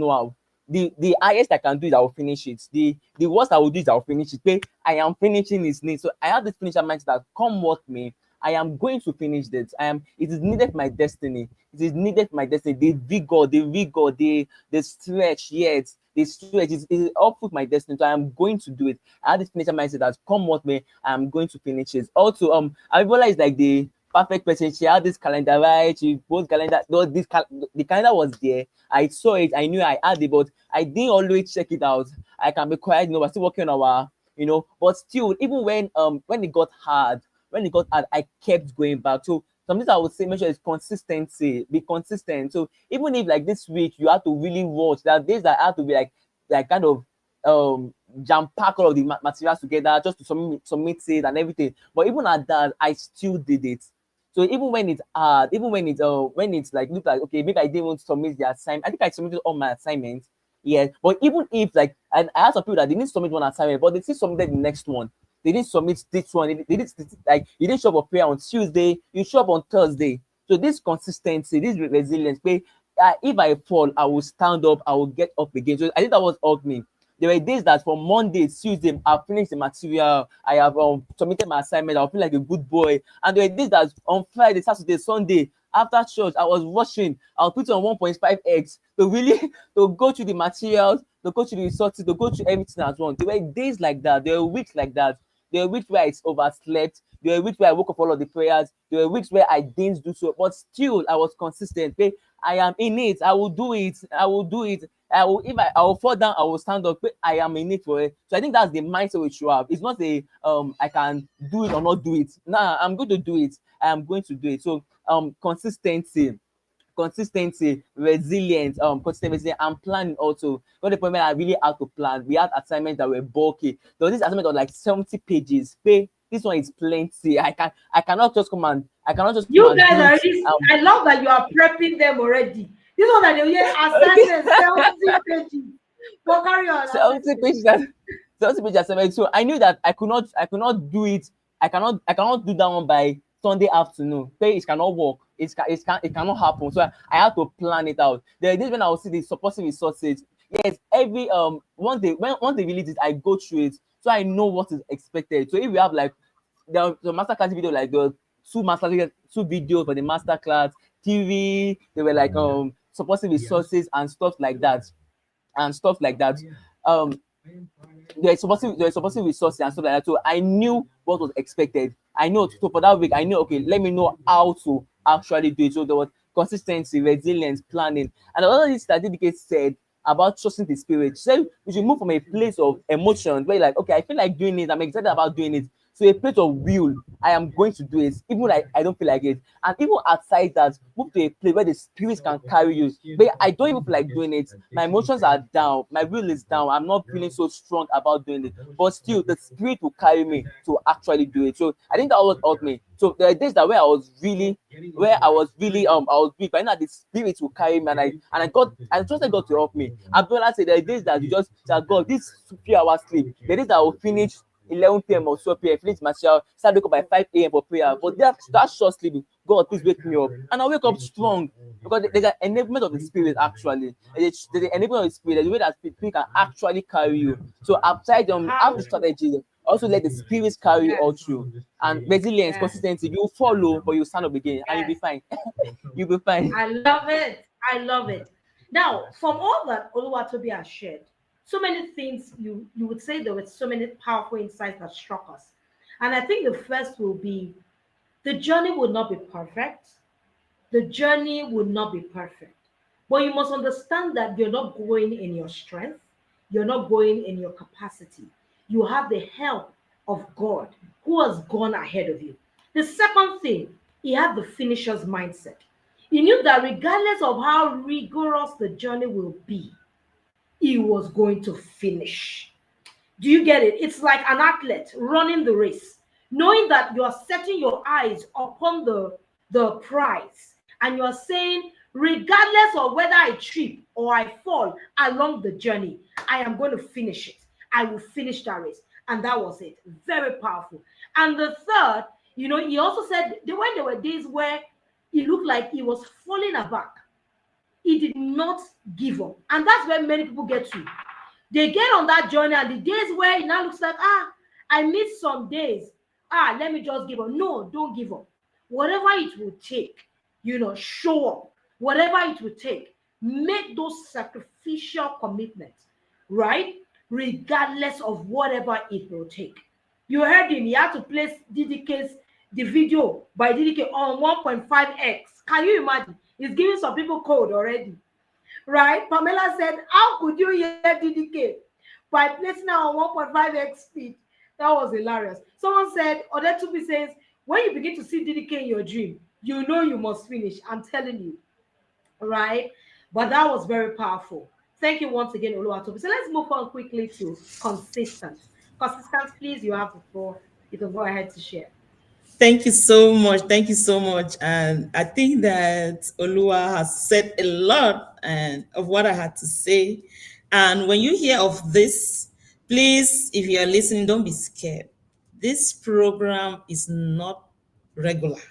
how. The highest I can do is I will finish it. The worst I will do is I will finish it. Okay? I am finishing its need. So I have this finisher mindset that come what may, I am going to finish this. It is needed for my destiny. It is needed for my destiny. The vigor, the stretch, yes, the stretch is up with my destiny. So I am going to do it. I have this finisher mindset that come what may, I am going to finish it. Also, Abibola is like the perfect person. She had this calendar, right? She both calendar, the calendar was there. I saw it, I knew I had it, but I didn't always check it out. I can be quiet, we're still working on our, but still, even when it got hard, I kept going back. So something I would say, make sure is consistency. Be consistent. So even if like this week you have to really watch, there are days that I have to be like kind of jam pack all of the materials together just to submit it and everything. But even at that, I still did it. So even when it's hard, even when it's like look like okay, maybe I didn't want to submit the assignment. I think I submitted all my assignments. Yeah, but even if like, and I have some people that they didn't submit one assignment, but they still submitted the next one. They didn't submit this one. They didn't like you didn't show up for prayer on Tuesday. You show up on Thursday. So this consistency, this resilience, if I fall, I will stand up. I will get up again. So I think that was all me. There were days that from Monday, Tuesday, I finished the material. I have submitted my assignment. I feel like a good boy. And there were days that on Friday, Saturday, Sunday, after church, I was rushing. I'll put it on 1.5x to really to go through the materials, to go through the resources, to go through everything as one. There were days like that. There were weeks like that. There were weeks where I overslept. There were weeks where I woke up all of the prayers. There were weeks where I didn't do so, but still I was consistent. Okay? I am in it. I will do it. I will do it. I will fall down, I will stand up. I am in it for it. So I think that's the mindset we should have. It's not a I can do it or not do it. Nah, I'm going to do it. I am going to do it. So consistency, resilience, consistency, and planning also. Got the point where I really had to plan. We had assignments that were bulky. There was this assignment of like 70 pages. This one is plenty. I cannot just come and I cannot just come You and guys do are it. already, I love that you are prepping them already. This one that they hear assignment 70 pages. But carry on. So I would say pages that so I would say pages that 70. So I knew that I cannot do it. I cannot do that one by Sunday afternoon. Say it cannot work. It cannot happen. So I had to plan it out. There are days when I will see the supporting resources. Yes, every once they release it, I go through it so I know what is expected. So if we have like the masterclass video, like the two videos for the masterclass, TV, they were like supporting resources and stuff like that. Um, they're supposed to resources and stuff like that. So I knew what was expected. I know so for that week, I knew okay, let me know how to actually do it. So there was consistency, resilience, planning, and all of this that DDK said about trusting the spirit. She said we should move from a place of emotions where you're like, okay, I feel like doing it, I'm excited about doing it. So a place of will, I am going to do it, even like I don't feel like it. And even outside that, move to a place where the spirit can carry you. But I don't even feel like doing it. My emotions are down, my will is down. I'm not feeling so strong about doing it. But still, the spirit will carry me to actually do it. So I think that was helped me. So there are days that I was weak, but I know that the spirit will carry me, and I trusted God to help me. Abdullah said there are days that you just say, God, this few hours sleep. There are days that I will finish 11 p.m. or 12 p.m. finish my shower, start wake up by 5 a.m. for prayer. But that short sleep, God, please wake me up. And I wake up strong because there's an enablement of the spirit actually. There's an enablement of the spirit. There's a way that spirit can actually carry you. So outside have the strategy. Also let the spirit carry you all through. And resilience, consistency, you follow, but you stand up again and you'll be fine. You'll be fine. I love it. I love it. Now, from all that Oluwatobi has shared, so many things you would say there were so many powerful insights that struck us. And I think the first will be the journey will not be perfect. The journey will not be perfect. But you must understand that you're not going in your strength, you're not going in your capacity. You have the help of God who has gone ahead of you. The second thing, he had the finisher's mindset. He knew that regardless of how rigorous the journey will be, he was going to finish. Do you get it? It's like an athlete running the race, knowing that you are setting your eyes upon the prize, and you are saying, regardless of whether I trip or I fall along the journey, I am going to finish it. I will finish that race. And that was it. Very powerful. And the third, he also said when there were days where he looked like he was falling aback, he did not give up. And that's where many people get to. They get on that journey, and the days where it now looks like, I missed some days. Let me just give up. No, don't give up. Whatever it will take, show up. Whatever it will take, make those sacrificial commitments, right? Regardless of whatever it will take. You heard him. He had to place the video by DDK on 1.5x. Can you imagine? He's giving some people code already. Right? Pamela said, how could you hear DDK by placing it on 1.5x speed? That was hilarious. Someone said, Odetubi says, when you begin to see DDK in your dream, you know you must finish. I'm telling you. Right? But that was very powerful. Thank you once again, Oluwatobi. So let's move on quickly to consistent. Consistent, please, you have the floor. You can go ahead to share. Thank you so much. Thank you so much. And I think that Olua has said a lot of what I had to say. And when you hear of this, please, if you are listening, don't be scared. This program is not regular.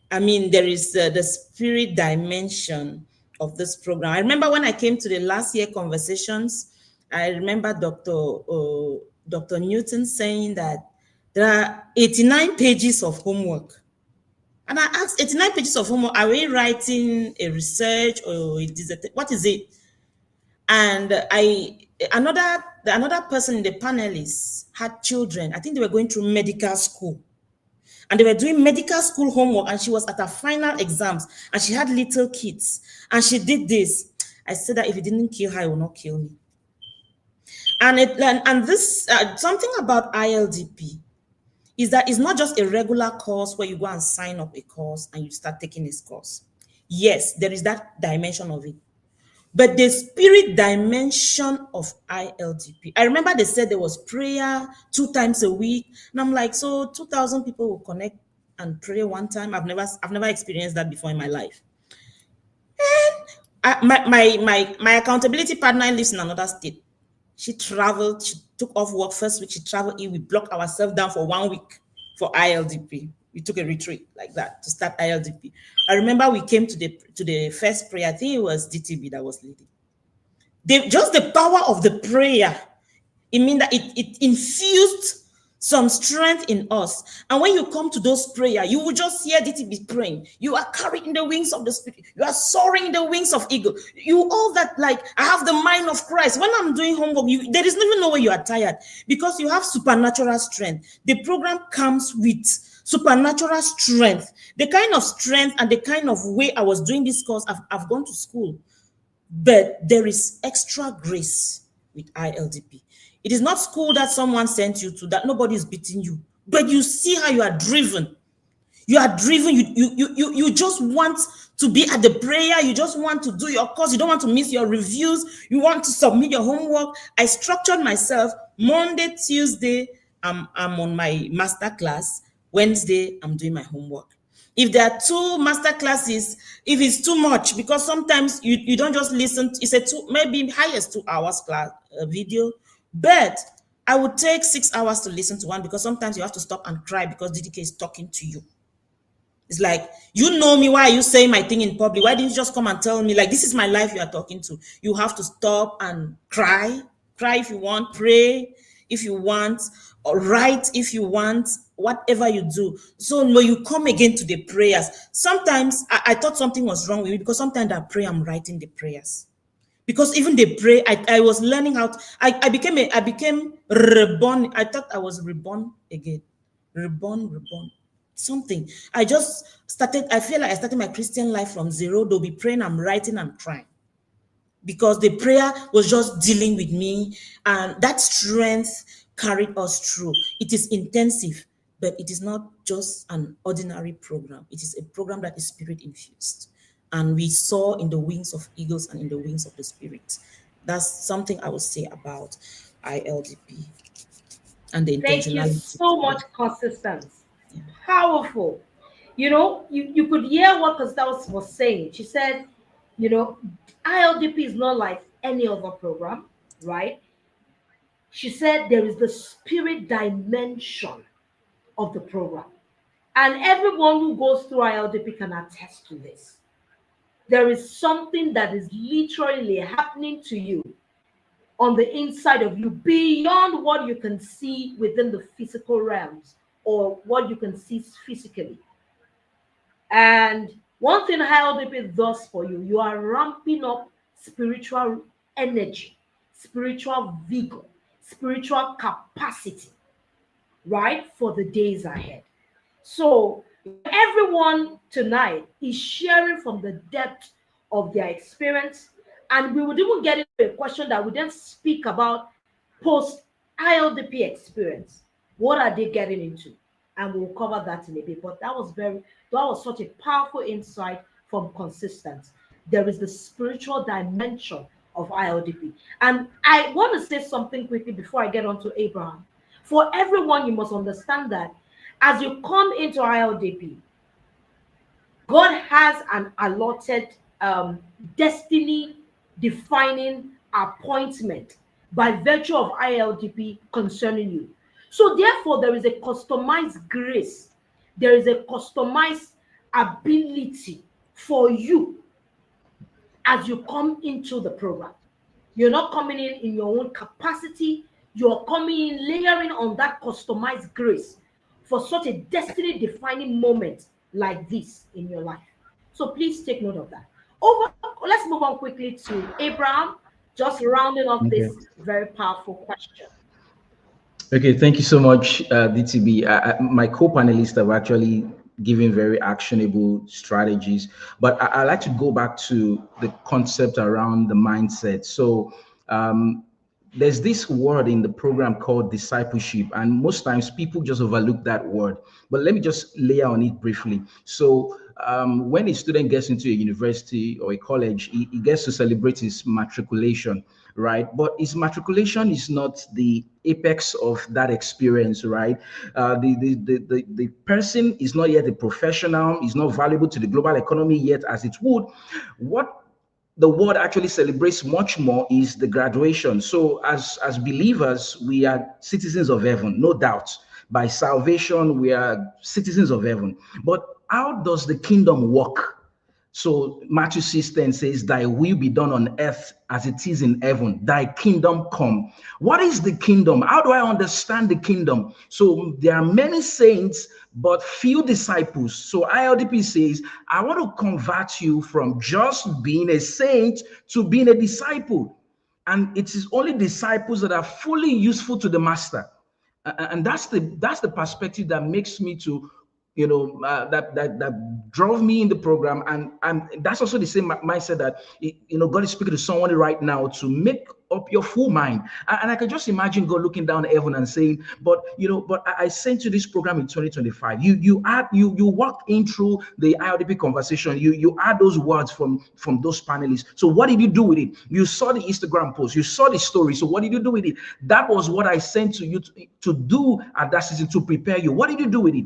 I mean, there is the spirit dimension of this program. I remember when I came to the last year conversations, I remember Dr. Newton saying that there are 89 pages of homework. And I asked, 89 pages of homework, are we writing a research or what is it? And another person in the panelists had children. I think they were going through medical school. And they were doing medical school homework, and she was at her final exams, and she had little kids, and she did this. I said that if it didn't kill her, it will not kill me. And this something about ILDP is that it's not just a regular course where you go and sign up a course and you start taking this course. Yes, there is that dimension of it. But the spirit dimension of ILDP, I remember they said there was prayer 2 times a week. And I'm like, so 2,000 people will connect and pray one time. I've never experienced that before in my life. My accountability partner lives in another state. She traveled, she took off work first week, she traveled in, we blocked ourselves down for 1 week for ILDP. We took a retreat like that to start ILDP. I remember we came to the first prayer. I think it was DTB that was leading. Just the power of the prayer, it means that it infused some strength in us. And when you come to those prayers, you will just hear DTB praying. You are carried in the wings of the Spirit. You are soaring in the wings of eagle. You all that, like, I have the mind of Christ. When I'm doing homework, there is even no way you are tired because you have supernatural strength. The program comes with supernatural strength. The kind of strength and the kind of way I was doing this course, I've gone to school. But there is extra grace with ILDP. It is not school that someone sent you to, that nobody is beating you, but you see how you are driven. You are driven. You just want to be at the prayer. You just want to do your course. You don't want to miss your reviews. You want to submit your homework. I structured myself. Monday, Tuesday, I'm on my master class. Wednesday, I'm doing my homework. If there are 2 master classes, if it's too much, because sometimes you don't just listen, it's maybe highest 2 hours class video, but I would take 6 hours to listen to one because sometimes you have to stop and cry because DDK is talking to you. It's like, you know me, why are you saying my thing in public? Why didn't you just come and tell me, like, this is my life you are talking to? You have to stop and cry if you want, pray if you want, or write if you want, whatever you do. So when you come again to the prayers, sometimes I thought something was wrong with me because sometimes I pray, I'm writing the prayers. Because even the pray, I was learning how to, I became reborn. I thought I was reborn again. Reborn. Something. I just started, I feel like I started my Christian life from zero. They'll be praying, I'm writing, I'm crying. Because the prayer was just dealing with me, and that strength carried us through. It is intensive, but it is not just an ordinary program. It is a program that is spirit infused. And we saw in the wings of eagles and in the wings of the Spirit. That's something I would say about ILDP and the Thank you intentionality. so much, Consistency. Powerful. You could hear what Constance was saying. She said, ILDP is not like any other program, right? She said there is the spirit dimension of the program. And everyone who goes through ILDP can attest to this. There is something that is literally happening to you on the inside of you beyond what you can see within the physical realms or what you can see physically. And one thing ILDP does for you, you are ramping up spiritual energy, spiritual vigor, spiritual capacity, right, for the days ahead. So everyone tonight is sharing from the depth of their experience. And we would even get into a question that we then speak about post ILDP experience. What are they getting into? And we'll cover that in a bit. But that was such a powerful insight from Consistent. There is the spiritual dimension of ILDP. And I want to say something quickly before I get on to Abraham. For everyone, you must understand that as you come into ILDP, God has an allotted destiny defining appointment by virtue of ILDP concerning you. So therefore, there is a customized grace. There is a customized ability for you as you come into the program. You're not coming in your own capacity. You're coming in layering on that customized grace for such a destiny defining moment like this in your life. So please take note of that. Let's move on quickly to Abraham, just rounding off Okay. this very powerful question. Okay, thank you so much, DTB. My co-panelists have actually given very actionable strategies, but I like to go back to the concept around the mindset. So there's this word in the program called discipleship, and most times people just overlook that word. But let me just lay on it briefly. So when a student gets into a university or a college, he gets to celebrate his matriculation, right? But his matriculation is not the apex of that experience, right? The person is not yet a professional, is not valuable to the global economy yet as it would. What the world actually celebrates much more is the graduation. So as believers, we are citizens of heaven, no doubt. By salvation, we are citizens of heaven. But how does the kingdom work? So Matthew 6:10 says, thy will be done on earth as it is in heaven, thy kingdom come. What is the kingdom? How do I understand the kingdom? So there are many saints, but few disciples. So ILDP says, I want to convert you from just being a saint to being a disciple. And it is only disciples that are fully useful to the master. And that's the perspective that makes me to that drove me in the program. And that's also the same mindset that God is speaking to someone right now to make up your full mind. And I can just imagine God looking down at heaven and saying, but I sent you this program in 2025. You walked in through the ILDP conversation. You add those words from those panelists. So what did you do with it? You saw the Instagram post, you saw the story. So what did you do with it? That was what I sent to you to do at that season, to prepare you. What did you do with it?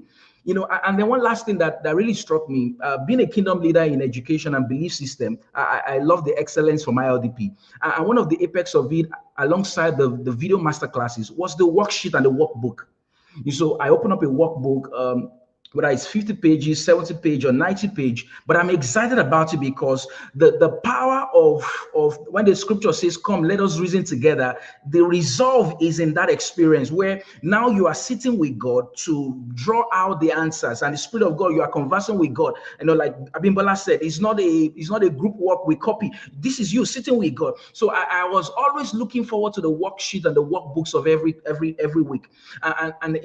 And then one last thing that really struck me, being a kingdom leader in education and belief system, I love the excellence from ILDP. And one of the apex of it, alongside the video master classes, was the worksheet and the workbook. So I opened up a workbook, whether it's 50 pages, 70 page, or 90 page, but I'm excited about it because the power of when the scripture says, come, let us reason together, the resolve is in that experience where now you are sitting with God to draw out the answers, and the Spirit of God, you are conversing with God. Like Abimbola said, it's not a group work we copy. This is you sitting with God. So I was always looking forward to the worksheet and the workbooks of every week. And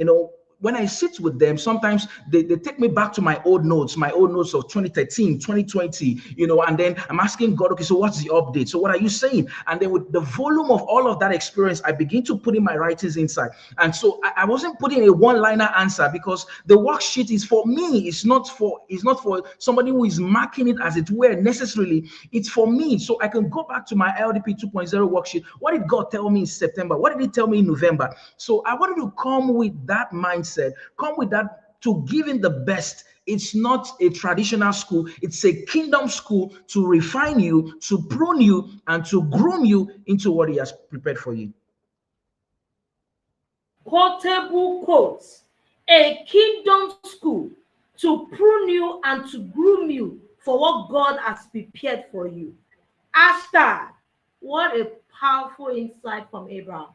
when I sit with them, sometimes they take me back to my old notes of 2013, 2020, and then I'm asking God, okay, so what's the update? So what are you saying? And then with the volume of all of that experience, I begin to put in my writings inside. And so I wasn't putting a one-liner answer, because the worksheet is for me. It's not for somebody who is marking it as it were necessarily. It's for me. So I can go back to my LDP 2.0 worksheet. What did God tell me in September? What did he tell me in November? So I wanted to come with that mindset. Come with that to giving the best. It's not a traditional school, it's a kingdom school to refine you, to prune you, and to groom you into what he has prepared for you. Quotable quotes: a kingdom school to prune you and to groom you for what God has prepared for you. Hashtag. What a powerful insight from Abraham.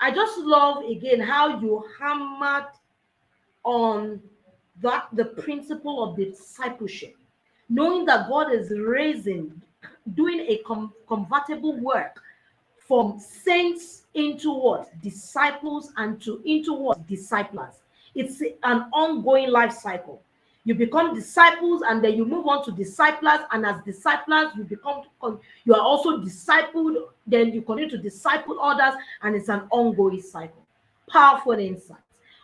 I just love again how you hammered on the principle of discipleship, knowing that God is raising, doing a convertible work from saints into what? Disciples, and into what? Disciples. It's an ongoing life cycle. You become disciples, and then you move on to disciples, and as disciples you are also discipled, then you continue to disciple others, and it's an ongoing cycle. Powerful insights.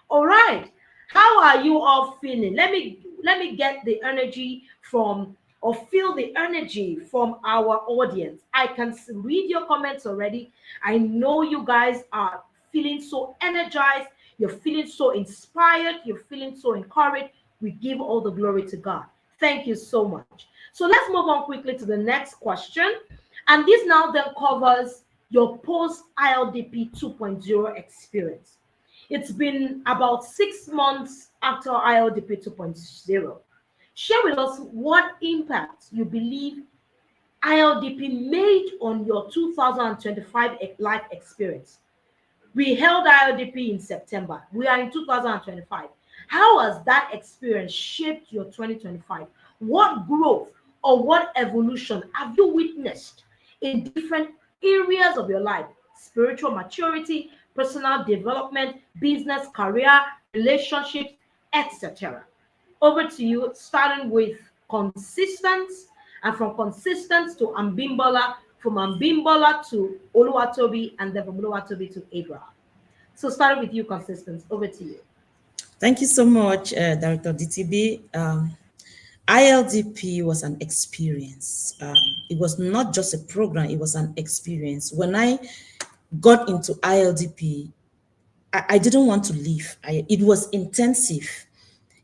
All right, how are you all feeling? Let me get the energy from, or feel the energy from our audience. I can read your comments already. I know you guys are feeling so energized, you're feeling so inspired, you're feeling so encouraged. We give all the glory to God. Thank you so much. So let's move on quickly to the next question. And this now then covers your post ILDP 2.0 experience. It's been about 6 months after ILDP 2.0. Share with us what impact you believe ILDP made on your 2025 life experience. We held ILDP in September. We are in 2025. How has that experience shaped your 2025? What growth or what evolution have you witnessed in different areas of your life? Spiritual maturity, personal development, business, career, relationships, etc. Over to you, starting with consistent, and from consistent to Ambimbola, from Ambimbola to Oluwatobi, and then from Oluwatobi to Abraham. So starting with you, Consistence, over to you. Thank you so much, Director DTB. ILDP was an experience. It was not just a program, it was an experience. When I got into ILDP, I didn't want to leave. It was intensive.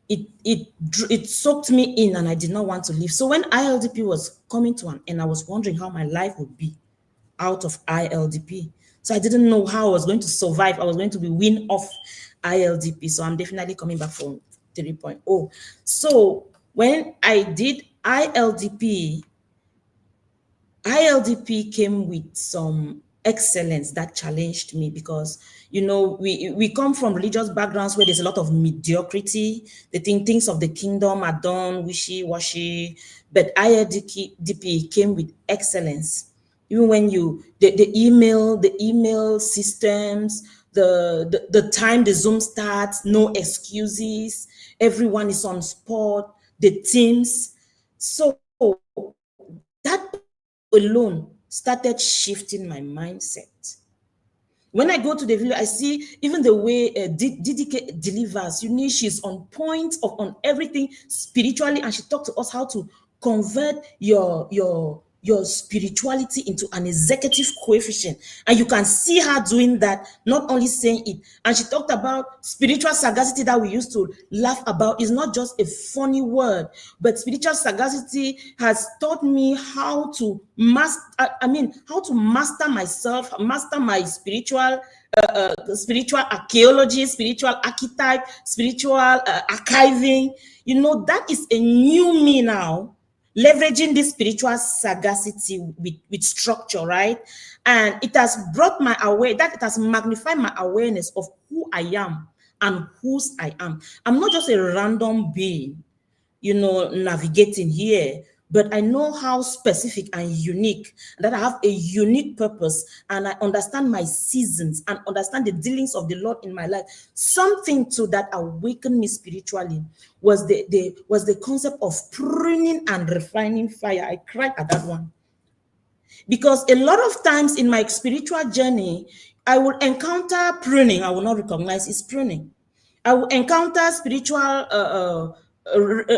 It soaked me in, and I did not want to leave. So when ILDP was coming to an end, I was wondering how my life would be out of ILDP. So I didn't know how I was going to survive. I was going to be weaned off ILDP. So I'm definitely coming back from 3.0. So when I did ILDP came with some excellence that challenged me, because we come from religious backgrounds where there's a lot of mediocrity. They think things of the kingdom are done wishy-washy, but ILDP came with excellence. Even when the email systems, the time the Zoom starts, no excuses, everyone is on spot, the teams. So that alone started shifting my mindset. When I go to the video, I see even the way DDK delivers. She's on point on everything spiritually, and she talked to us how to convert your spirituality into an executive coefficient. And you can see her doing that, not only saying it. And she talked about spiritual sagacity that we used to laugh about. It's not just a funny word, but spiritual sagacity has taught me how to master myself, master my spiritual archaeology, spiritual archetype, spiritual archiving. That is a new me now, leveraging this spiritual sagacity with structure, right? And it has it has magnified my awareness of who I am and whose I am. I'm not just a random being, navigating here, but I know how specific and unique, that I have a unique purpose, and I understand my seasons and understand the dealings of the Lord in my life. Something to that awakened me spiritually was the concept of pruning and refining fire. I cried at that one, because a lot of times in my spiritual journey, I will encounter pruning. I will not recognize it's pruning. I will encounter spiritual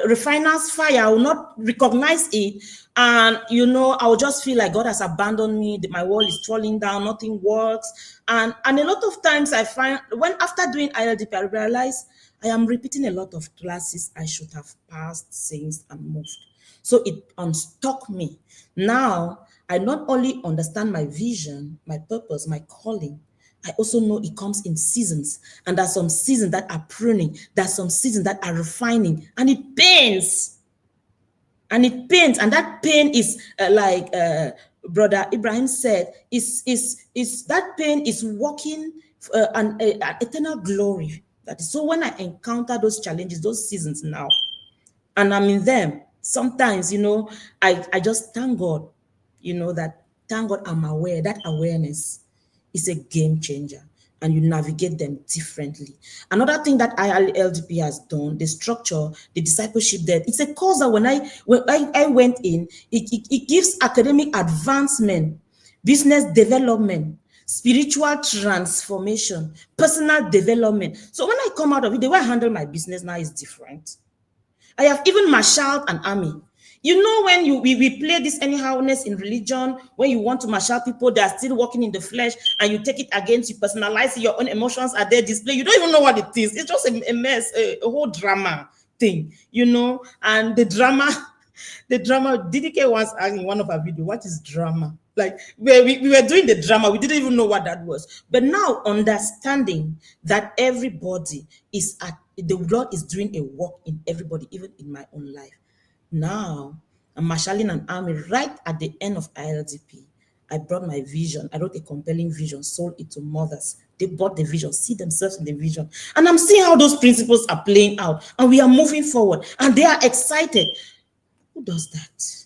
refiner's fire. I will not recognize it. And, I will just feel like God has abandoned me. My world is falling down. Nothing works. And a lot of times I find, when after doing ILDP, I realize I am repeating a lot of classes I should have passed, since, and moved. So it unstuck me. Now, I not only understand my vision, my purpose, my calling, I also know it comes in seasons. And there's some seasons that are pruning. There's some seasons that are refining. And it pains. And it pains. And that pain is like Brother Ibrahim said, is that pain is working an eternal glory. That is, so when I encounter those challenges, those seasons now, and I'm in them, sometimes, I just thank God, thank God I'm aware. That awareness is a game changer, and you navigate them differently. Another thing that ILDP has done, the structure, the discipleship there, it's a course that when I went in, it gives academic advancement, business development, spiritual transformation, personal development. So when I come out of it, the way I handle my business now is different. I have even marshaled an army. When we play this anyhowness in religion, when you want to marshal people, they are still walking in the flesh, and you take it against, you personalize it, your own emotions are there displayed. You don't even know what it is. It's just a mess, a whole drama thing, and the drama, DDK once asked in one of our videos, what is drama? Like, we were doing the drama, we didn't even know what that was. But now, understanding that everybody the Lord is doing a work in everybody, even in my own life. Now, I'm marshalling an army. Right at the end of ILDP, I brought my vision. I wrote a compelling vision, sold it to mothers. They bought the vision, see themselves in the vision. And I'm seeing how those principles are playing out. And we are moving forward. And they are excited. Who does that?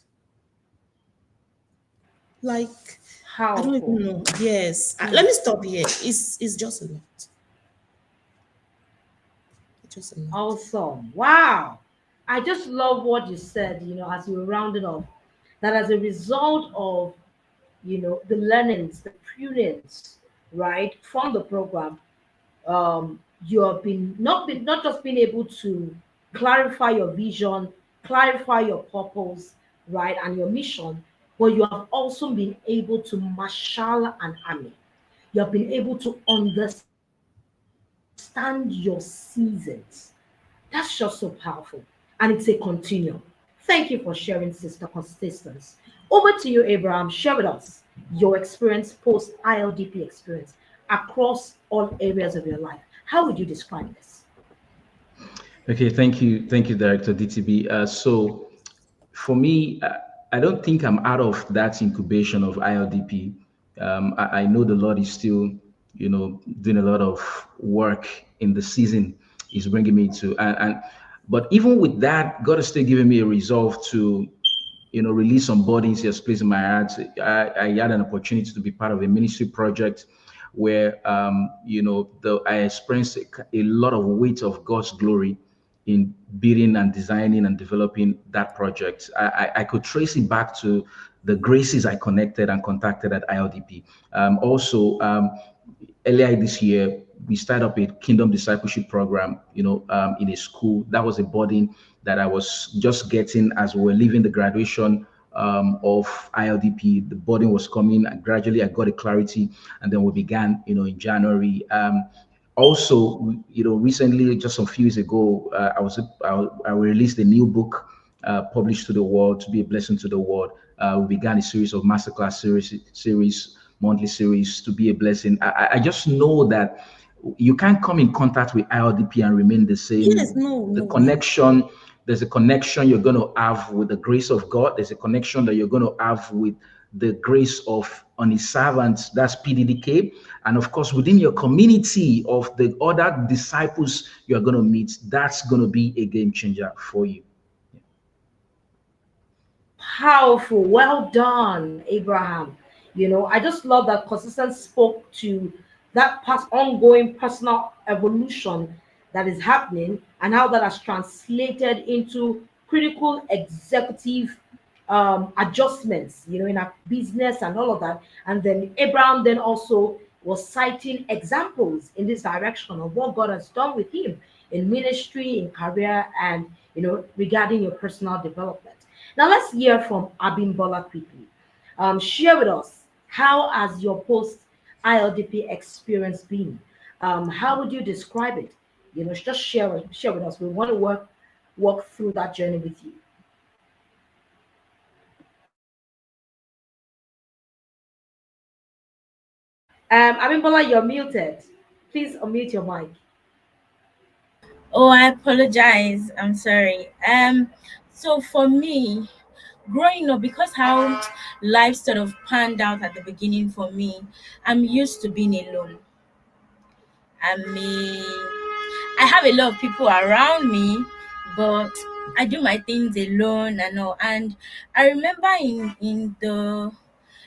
Like, I don't even know. Yes. Let me stop here. It's just a lot. It's just a lot. Awesome. Wow. I just love what you said, as you were rounding off, that as a result of the learnings, the prudence, right, from the program. You have been not just being able to clarify your vision, clarify your purpose, right, and your mission, but you have also been able to marshal an army. You have been able to understand your seasons. That's just so powerful. And it's a continuum. Thank you for sharing, Sister Consistence. Over to you, Abraham. Share with us your experience, post ILDP experience, across all areas of your life. How would you describe this? Okay, thank you, Director DTB. So for me, I don't think I'm out of that incubation of ILDP. I know the Lord is still, doing a lot of work in the season He's bringing me to, but even with that, God is still giving me a resolve to, release some burdens He has placed in my heart. I had an opportunity to be part of a ministry project where, I experienced a lot of weight of God's glory in building and designing and developing that project. I could trace it back to the graces I connected and contacted at ILDP. Also, earlier this year, we started up a kingdom discipleship program, in a school. That was a burden that I was just getting as we were leaving the graduation of ILDP. The burden was coming, and gradually I got a clarity, and then we began, in January. Also, recently, just a few years ago, I released a new book published to the world to be a blessing to the world. We began a series of masterclass series, monthly series to be a blessing. I just know that you can't come in contact with ILDP and remain the Yes, same. no, The no, no. connection, there's a connection you're going to have with the grace of God. There's a connection that you're going to have with the grace of on his servants, that's PDDK. And of course, within your community of the other disciples you're going to meet, that's going to be a game changer for you. Powerful. Well done, Abraham. I just love that Consistent spoke to that past ongoing personal evolution that is happening and how that has translated into critical executive adjustments, in our business and all of that. And then Abraham then also was citing examples in this direction of what God has done with him in ministry, in career, and regarding your personal development. Now let's hear from Abimbola quickly. Share with us, how has your post ILDP experience been? How would you describe it? Just share with us. We want to walk through that journey with you. Abimbola, you're muted. Please unmute your mic. Oh, I apologize. I'm sorry. So for me, growing up, because how life sort of panned out at the beginning for me, I'm used to being alone. I mean, I have a lot of people around me, but I do my things alone and all. And I remember in the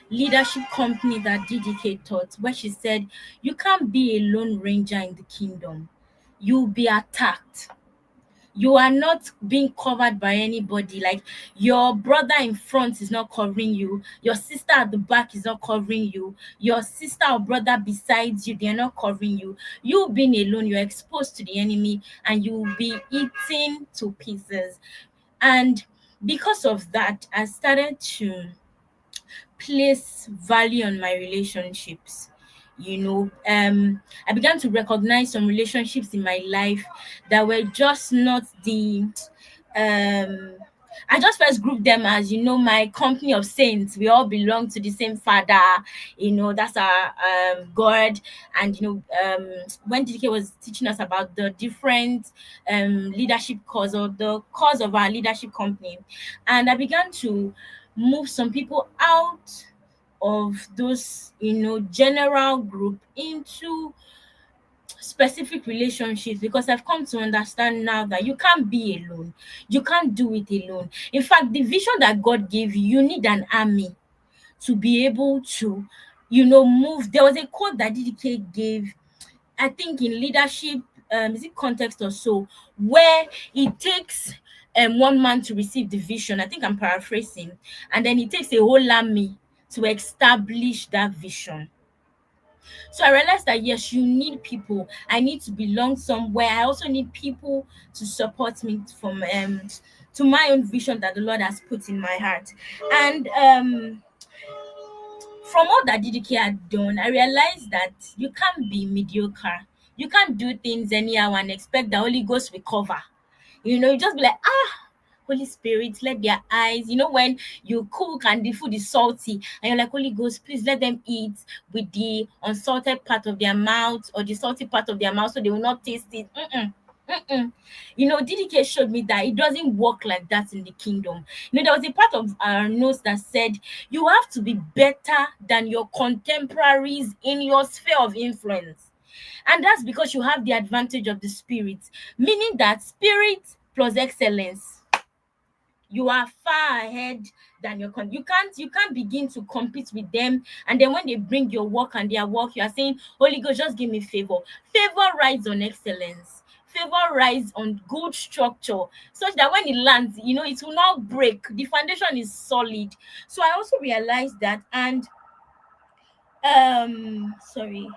leadership company that DDK taught, where she said, "You can't be a lone ranger in the kingdom. You'll be attacked. You are not being covered by anybody. Like, your brother in front is not covering you, your sister at the back is not covering you, your sister or brother besides you, they're not covering you. You being alone, you're exposed to the enemy and you will be eaten to pieces." And because of that, I started to place value on my relationships. I began to recognize some relationships in my life that were just not the um I just first grouped them as, my company of saints. We all belong to the same father, that's our God. And when DK was teaching us about the different leadership cause, or the cause of our leadership company, and I began to move some people out of those, general group into specific relationships, because I've come to understand now that you can't be alone. You can't do it alone. In fact, the vision that God gave you, you need an army to be able to, move. There was a quote that DDK gave, I think in leadership, is it context or so, where it takes one man to receive the vision. I think I'm paraphrasing, and then it takes a whole army to establish that vision. So I realized that yes, you need people. I need to belong somewhere. I also need people to support me from to my own vision that the Lord has put in my heart. And from all that DDK had done, I realized that you can't be mediocre. You can't do things anyhow and expect the Holy Ghost will cover. You just be like, Holy Spirit, let their eyes, when you cook and the food is salty, and you're like, Holy Ghost, please let them eat with the unsalted part of their mouth or the salty part of their mouth so they will not taste it. Mm-mm. DDK showed me that it doesn't work like that in the kingdom. There was a part of our notes that said you have to be better than your contemporaries in your sphere of influence. And that's because you have the advantage of the spirit, meaning that spirit plus excellence, you are far ahead than you can't begin to compete with them. And then when they bring your work and their work, you are saying, Holy Ghost, just give me favor rides on excellence, favor rides on good structure, such that when it lands, it will not break. The foundation is solid. So I also realized that. And sorry,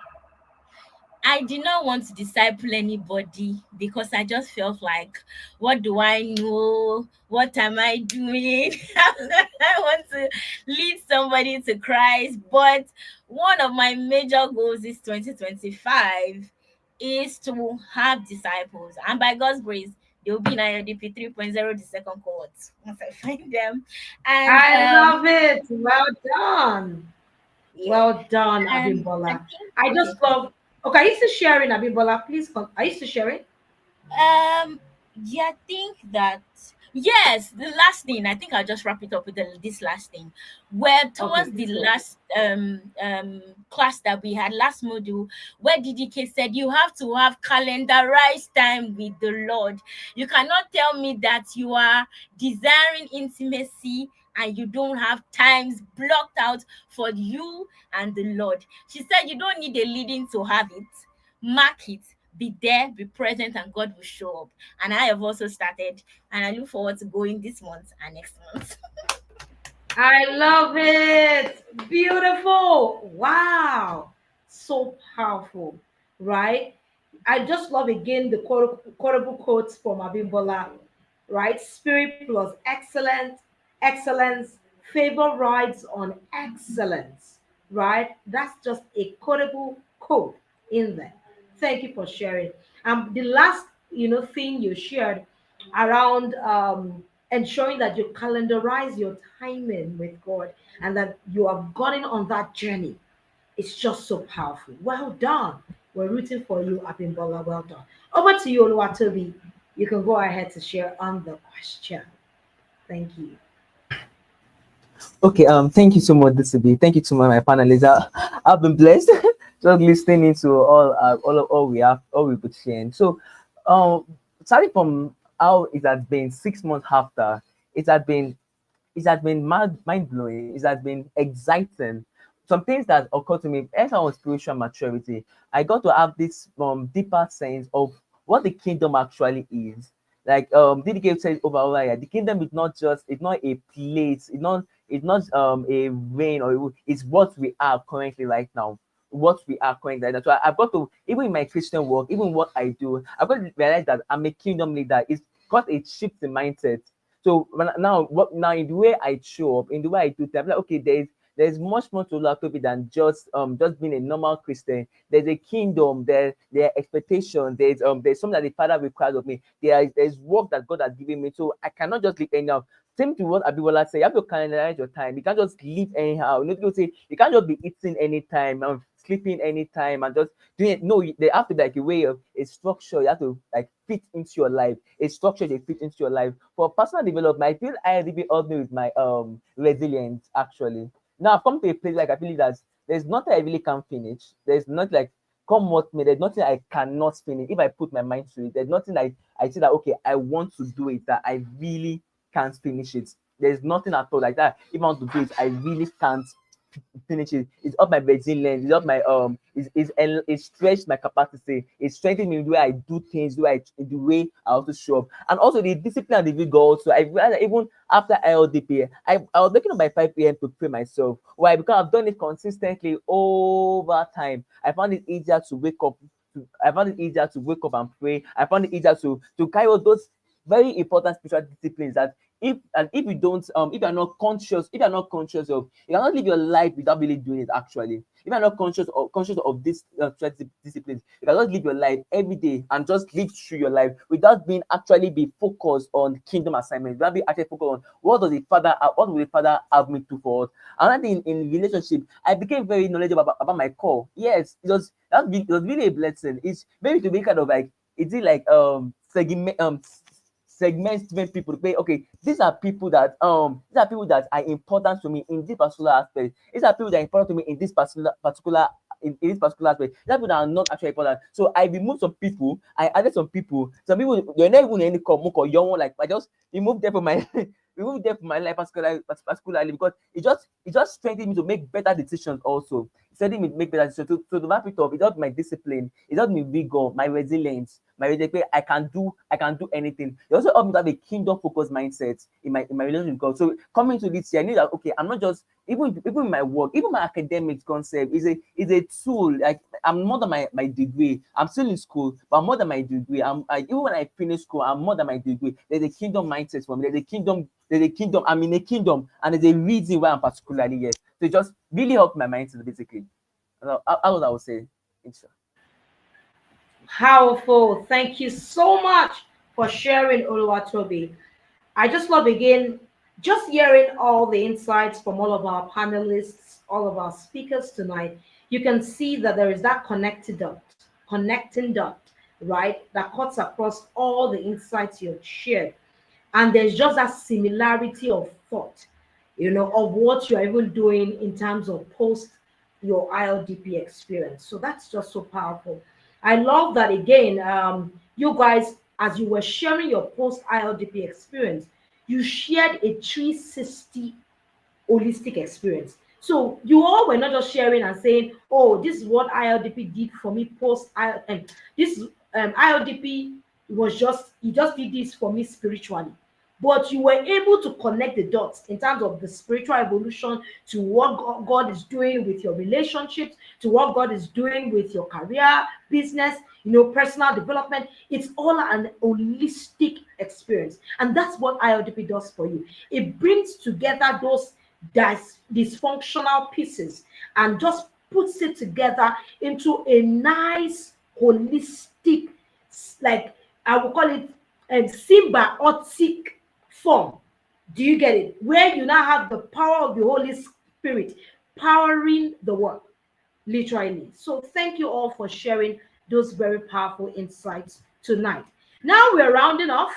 I did not want to disciple anybody because I just felt like, what do I know? What am I doing? I want to lead somebody to Christ. But one of my major goals this 2025 is to have disciples. And by God's grace, they'll be in ILDP 3.0, the second cohort, once I find them. And I love it. Well done. yeah, Well done, and I Abimbola. think I okay. just love. Okay, are you still sharing, Abimbola? Please, are you still sharing? Yeah, I think that yes, the last thing, I think I'll just wrap it up with this last thing. Where Okay, towards the please go. last class that we had, last module, where DDK said you have to have calendarized time with the Lord. You cannot tell me that you are desiring intimacy and you don't have times blocked out for you and the Lord. She said you don't need a leading to have it. Mark it, be there, be present, and God will show up. And I have also started, and I look forward to going this month and next month. I love it. Beautiful. Wow. So powerful, right? I just love again the quotable quotes from Abimbola, right? Spirit plus excellence, favor rides on excellence, right? That's just a quotable quote in there. Thank you for sharing. The last, thing you shared around ensuring that you calendarize your timing with God and that you have gotten on that journey. It's just so powerful. Well done. We're rooting for you, Abimbola. Well done. Over to you, Oluwatobi. You can go ahead to share on the question. Thank you. Okay, thank you so much, DCB. Thank you to my panelists. I've been blessed just listening into all we could share. So, um, starting from how it has been 6 months after, it has been it has been mind blowing. It has been exciting. Some things that occurred to me as I was spiritual maturity, I got to have this deeper sense of what the kingdom actually is. Like DDK said over here, the kingdom is not just it's not a place, it's not a reign it's what we are currently right now. What we are currently right now. So I've got to even in my Christian work, even what I do, I've got to realize that I'm a kingdom leader. It's got a shift in mindset. So now in the way I show up, in the way I do things, I'm like, okay, there's much more to Lakobi than just being a normal Christian. There's a kingdom, there are expectations, there's something that the Father requires of me. There's work that God has given me. So I cannot just live anyhow. Same to what Abibola said, you have to calendarize your time. You can't just live anyhow. People say you can't just be eating anytime and sleeping anytime and just doing it. No, there have to be like a way of a structure. You have to like fit into your life. A structure they fit into your life. For personal development, I feel ILDP helped me with my resilience actually. Now I've come to a place like I believe that there's nothing I really can't finish. There's not like come what may, there's nothing I cannot finish if I put my mind to it. There's nothing I say that okay, I want to do it that I really can't finish it. There's nothing at all like that. If I want to do it, I really can't finish it. It's up my resilience. It's up my it stretched my capacity. It strengthened me the way I do things, the way I also show up, and also the discipline and the vigor. Also, I realized that even after ILDP, I was waking up by 5 a.m. to pray myself. Why? Because I've done it consistently over time. I found it easier to wake up. I found it easier to wake up and pray. I found it easier to carry out those very important spiritual disciplines that if you don't if you're not conscious of, you cannot live your life without really doing it. Actually, if you're not conscious of this disciplines, you cannot live your life every day and just live through your life without being actually be focused on kingdom assignments, without be actually focused on what will the father have me to for us. Another thing, in relationship, I became very knowledgeable about my core. Yes, it was really a blessing. It's maybe to be kind of like, is it like segment different people to pay. Okay, these are people that are important to me in this particular aspect. These are people that are important to me in this particular in this particular aspect. These are people that are not actually important. So I removed some people, I added some people. Some people they're not even any comic or young one, like I just removed them from my remove them from my life particularly because it just strengthened me to make better decisions also. It strengthened me to make better decisions. So to wrap it up, it helped my discipline, it helped me vigor, my resilience, my resilience. I can do anything. It also helped me to have a kingdom focused mindset in my relationship with God. So coming to this year, I knew that okay, I'm not just even my work, even my academics concept is a tool. Like I'm more than my degree. I'm still in school, but I'm more than my degree. Even when I finish school, I'm more than my degree. There's a kingdom mindset for me. There's a kingdom. I'm in a kingdom, and there's a reason why I'm particularly here. So it just really helped my mindset basically. How would I would say? It's Powerful. Thank you so much for sharing, Oluwatobi. I just love again just hearing all the insights from all of our panelists, all of our speakers tonight. You can see that there is that connecting dot, right? That cuts across all the insights you've shared. And there's just that similarity of thought, of what you're even doing in terms of post your ILDP experience. So that's just so powerful. I love that again. You guys, as you were sharing your post ILDP experience, you shared a 360 holistic experience. So you all were not just sharing and saying, "Oh, this is what ILDP did for me post I this ILDP was just he just did this for me spiritually." But you were able to connect the dots in terms of the spiritual evolution to what God is doing with your relationships, to what God is doing with your career, business, personal development. It's all an holistic experience. And that's what ILDP does for you. It brings together those dysfunctional pieces and just puts it together into a nice holistic, like I would call it a symbiotic form. Do you get it? Where you now have the power of the Holy Spirit powering the work, literally. So thank you all for sharing those very powerful insights tonight. Now we're rounding off,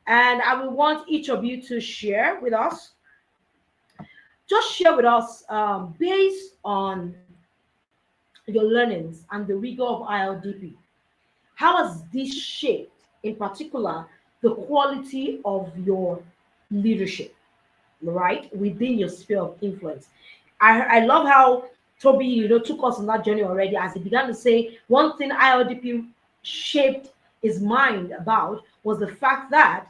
and I will want each of you to share with us. Just share with us, based on your learnings and the rigor of ILDP, how has this shaped, in particular, the quality of your leadership, right, within your sphere of influence? I love how Toby, took us on that journey already, as he began to say one thing ILDP shaped his mind about was the fact that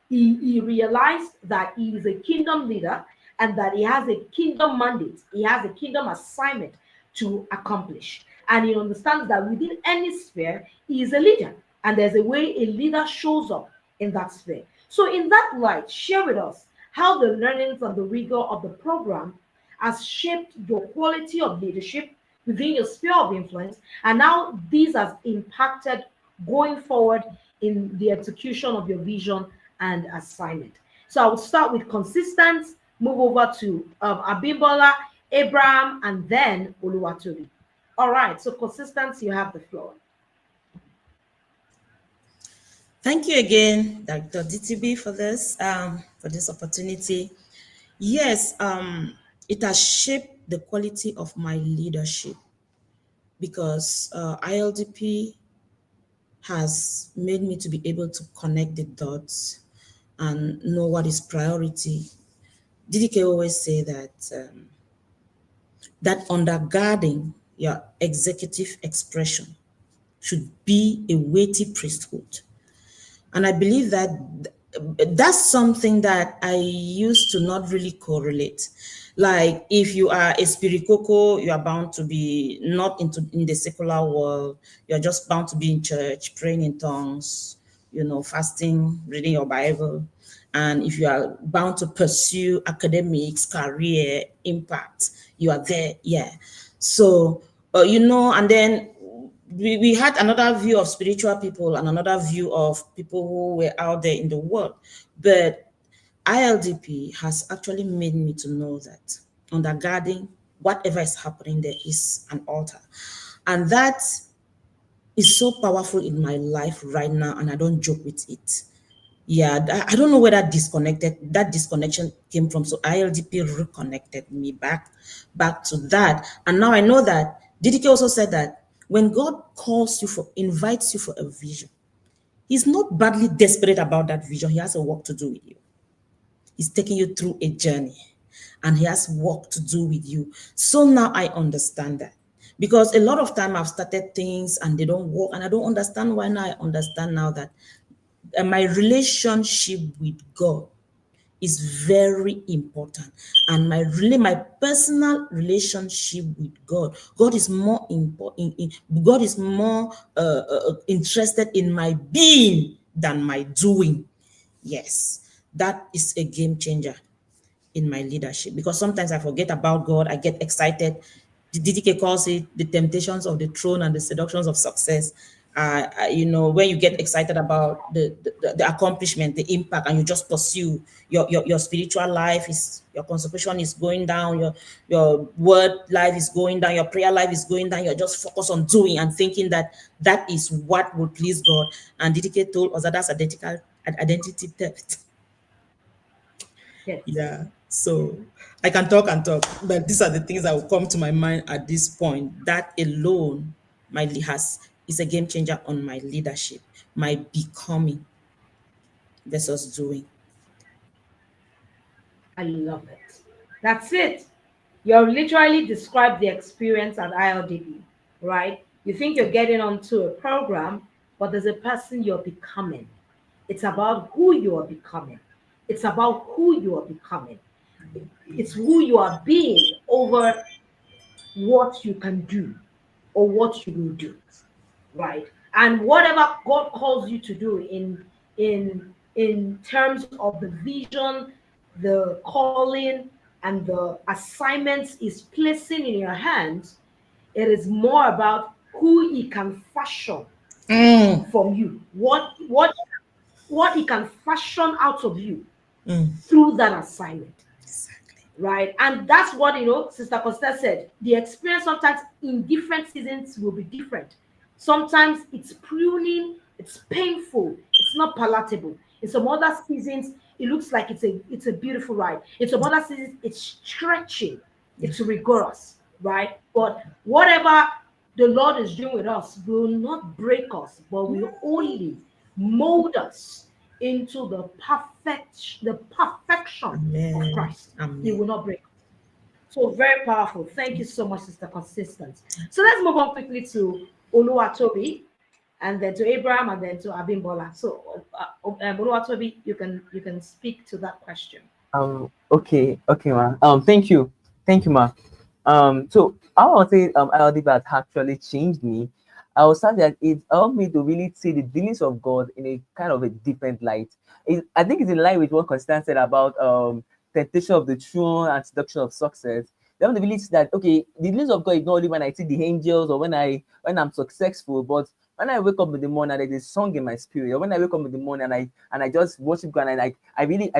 he realized that he is a kingdom leader and that he has a kingdom mandate, he has a kingdom assignment to accomplish. And he understands that within any sphere, he is a leader, and there's a way a leader shows up in that sphere. So, in that light, share with us how the learnings and the rigor of the program has shaped your quality of leadership within your sphere of influence, and how these has impacted going forward in the execution of your vision and assignment. So I will start with consistent, move over to Abimbola, Abraham, and then Oluwatobi. All right, so consistency, you have the floor. Thank you again, Dr. DTB, for this opportunity. Yes, it has shaped the quality of my leadership because ILDP has made me to be able to connect the dots and know what is priority. DDK always say that that undergirding your executive expression should be a weighty priesthood. And I believe that that's something that I used to not really correlate. Like if you are a spiritual, you are bound to be not in the secular world. You're just bound to be in church, praying in tongues, fasting, reading your Bible. And if you are bound to pursue academics, career, impact, you are there. Yeah. So, and then we had another view of spiritual people and another view of people who were out there in the world. But ILDP has actually made me to know that undergirding whatever is happening there is an altar. And that is so powerful in my life right now, and I don't joke with it. Yeah, I don't know where that disconnection came from. So ILDP reconnected me back to that. And now I know that DDK also said that when God invites you for a vision, he's not badly desperate about that vision. He has a work to do with you. He's taking you through a journey and he has work to do with you. So now I understand that. Because a lot of time I've started things and they don't work, and I don't understand why. Now I understand now that my relationship with God is very important, and my personal relationship with God is more important. God is more interested in my being than my doing. Yes, that is a game changer in my leadership, because sometimes I forget about God. I get excited. The DDK calls it the temptations of the throne and the seductions of success. When you get excited about the accomplishment, the impact, and you just pursue your spiritual life, is your consecration is going down, your word life is going down, your prayer life is going down. You're just focused on doing and thinking that is what will please God. And DDK told us that that's identity theft. Yes. Yeah. So I can talk and talk, but these are the things that will come to my mind at this point. That alone is a game changer on my leadership, my becoming versus doing. I love it. That's it. You're literally described the experience at ILDB, right? You think you're getting onto a program, but there's a person you're becoming. It's about who you are becoming. It's about who you are becoming. It's who you are being over what you can do or what you will do, right? And whatever God calls you to do in terms of the vision, the calling, and the assignments is placing in your hands, it is more about who He can fashion from you, what He can fashion out of you through that assignment, right? And that's what Sister Costa said. The experience sometimes in different seasons will be different. Sometimes it's pruning, it's painful, it's not palatable. In some other seasons, it looks like it's a beautiful ride. In some other seasons, it's stretching, it's rigorous, right? But whatever the Lord is doing with us will not break us, but will only mold us into the perfection of Amen. Christ. He Amen. will not break us. So very powerful. Thank you so much, Sister Consistent. So let's move on quickly to Oluwatobi, and then to Abraham, and then to Abimbola. So Oluwatobi, you can speak to that question. Okay, ma. Thank you, ma. So I would say ILDB has actually changed me. I would say that it helped me to really see the dealings of God in a kind of a different light. I think it's in line with what Constance said about temptation of the throne and seduction of success. They want to really see that okay, the dealings of God is not only when I see the angels or when I'm successful, but when I wake up in the morning, there's a song in my spirit. Or when I wake up in the morning and I just worship God, and I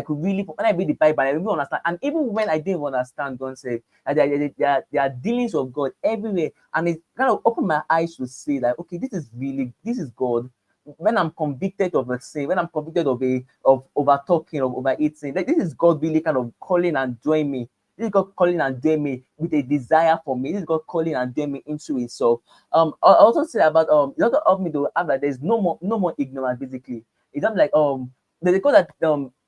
could really when I read the Bible, I really understand. And even when I didn't understand, God said that there are dealings of God everywhere, and it kind of opened my eyes to see that okay, this is God. When I'm convicted of a sin, when I'm convicted of over talking, of overeating, like this is God really kind of calling and drawing me. This is God calling and drawing me with a desire for me. This is God calling and drawing me into Himself. I also say about it also helped me to have that there's no more ignorance. Basically, it's not like there's a quote that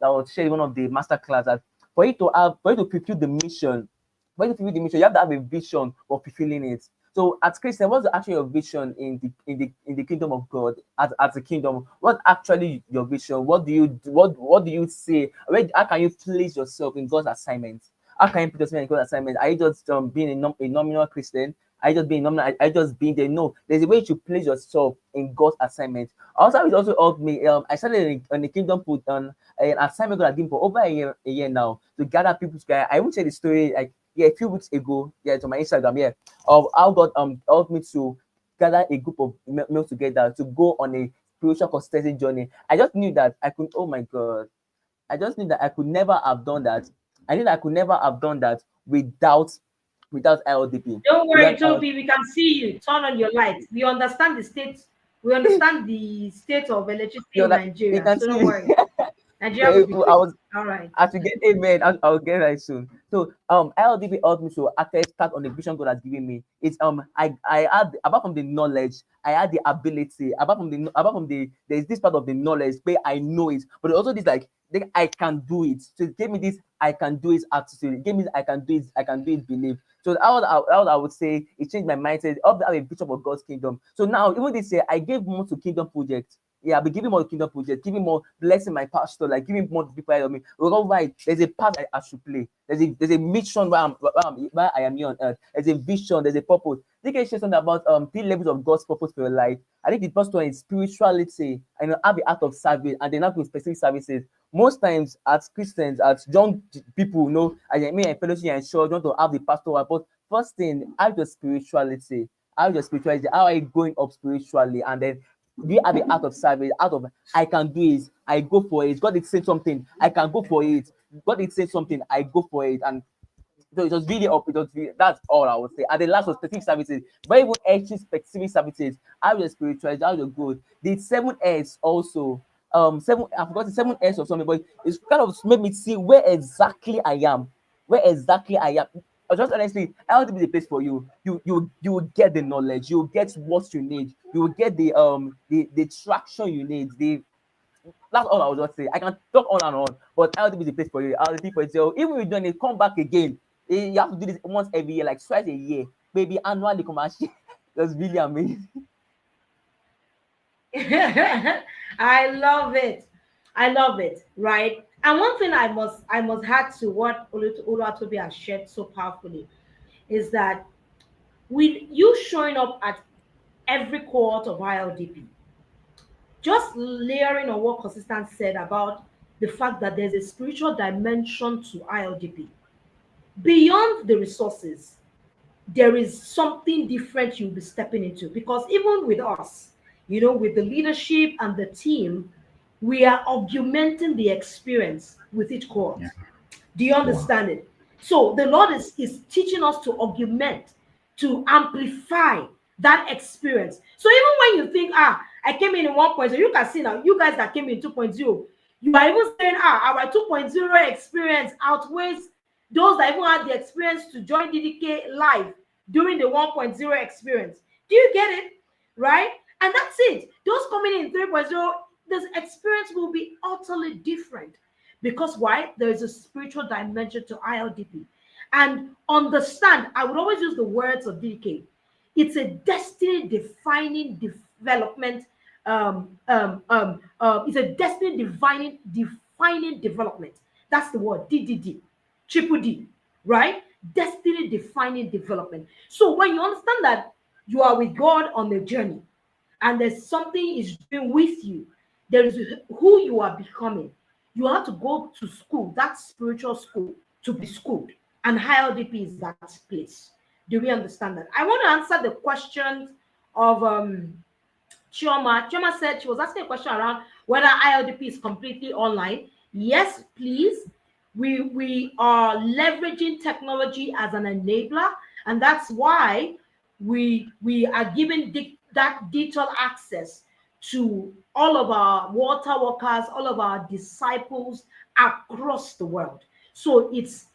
was shared in one of the master class that for you to fulfill the mission, when you fulfill the mission, you have to have a vision of fulfilling it. So as Christian, what's actually your vision in the kingdom of God, as a kingdom? What actually your vision? What do you what do you say? How can you place yourself in God's assignment? How can you put yourself in God's assignment? Are you just being a nominal Christian? Are you just being nominal? Are you just being there? No, there's a way to place yourself in God's assignment. Also, it also helped me. I started on the kingdom put on an assignment God has given for over a year now, to gather people together. I won't share the story, like, yeah, a few weeks ago, yeah, to my Instagram, yeah, of how God helped me to gather a group of males together to go on a spiritual consistency journey. I just knew that I could. Oh my God, I just knew that I could never have done that. I knew that I could never have done that without ILDP. Don't worry, Without Toby. We can see you. Turn on your light. We understand the state. We understand the state of electricity in you Nigeria. can So don't see. worry. Nigeria will Okay, be cool. I great. was All right. I should get amen. I'll get right soon. So LDP helped me to actually start on the vision God has given me. It's I had, apart from the knowledge, I had the ability. Apart from the there's this part of the knowledge where I know it, but also this, like, I can do it. So it gave me this I can do it attitude. It gave me I can do it belief. So I would say it changed my mindset. Up to have a vision of God's kingdom. So now, even this year, I gave more to kingdom projects. Yeah, I'll be giving more kingdom projects, giving more blessing my pastor, like giving more people ahead of me. Right, there's a part I should play. There's a mission where I am here on earth. There's a vision, there's a purpose. I think I share something about 3 levels of God's purpose for your life. I think the first one is spirituality, and have the art of service, and then have specific services. Most times, as Christians, as young people, as I mean, fellowship and church, want to have the pastor, but first thing, have your spirituality. How your spirituality, how are you going up spiritually? And then do you have the art of service, out of I can do it, I go for it. God is saying something, I can go for it. God is saying something, I go for it. And so it was really up. It was really, that's all I would say. And the last was specific services, but even actually specific services, how your spirituality, how your growth. The 7S also, seven. I forgot the 7S or something, but it's kind of made me see where exactly I am. Where exactly I am. Just honestly, I want to be the place for you. You will get the knowledge. You will get what you need. You will get the traction you need. That's all I was just say. I can talk on and on, but LDP is the place for you. LDP for itself. Even if you don't need, come back again. You have to do this once every year, like twice a year, maybe annually. Come and share. That's really amazing. I love it. I love it. Right. And one thing I must add to what Oluwatobi has shared so powerfully is that with you showing up at every cohort of ILDP, just layering on what Consistent said about the fact that there's a spiritual dimension to ILDP beyond the resources. There is something different you'll be stepping into, because even with us, with the leadership and the team, we are augmenting the experience with each cohort. Yeah. Do you Wow. understand it? So the Lord is teaching us to augment, to amplify that experience. So even when you think, I came in 1.0, you can see now, you guys that came in 2.0, you are even saying, our 2.0 experience outweighs those that even had the experience to join DDK live during the 1.0 experience. Do you get it? Right? And that's it. Those coming in 3.0, this experience will be utterly different. Because why? There is a spiritual dimension to ILDP. And understand, I would always use the words of DK. It's a destiny defining development. It's a destiny defining development. That's the word, DDD, triple D, right? Destiny defining development. So when you understand that you are with God on the journey, and there's something is doing with you, there is who you are becoming. You have to go to school, that spiritual school, to be schooled. And higher DP is that place. Do we understand that? I want to answer the questions of Chioma. Chioma said she was asking a question around whether ILDP is completely online. Yes, please. We are leveraging technology as an enabler, and that's why we are giving that digital access to all of our water workers, all of our disciples across the world. So it's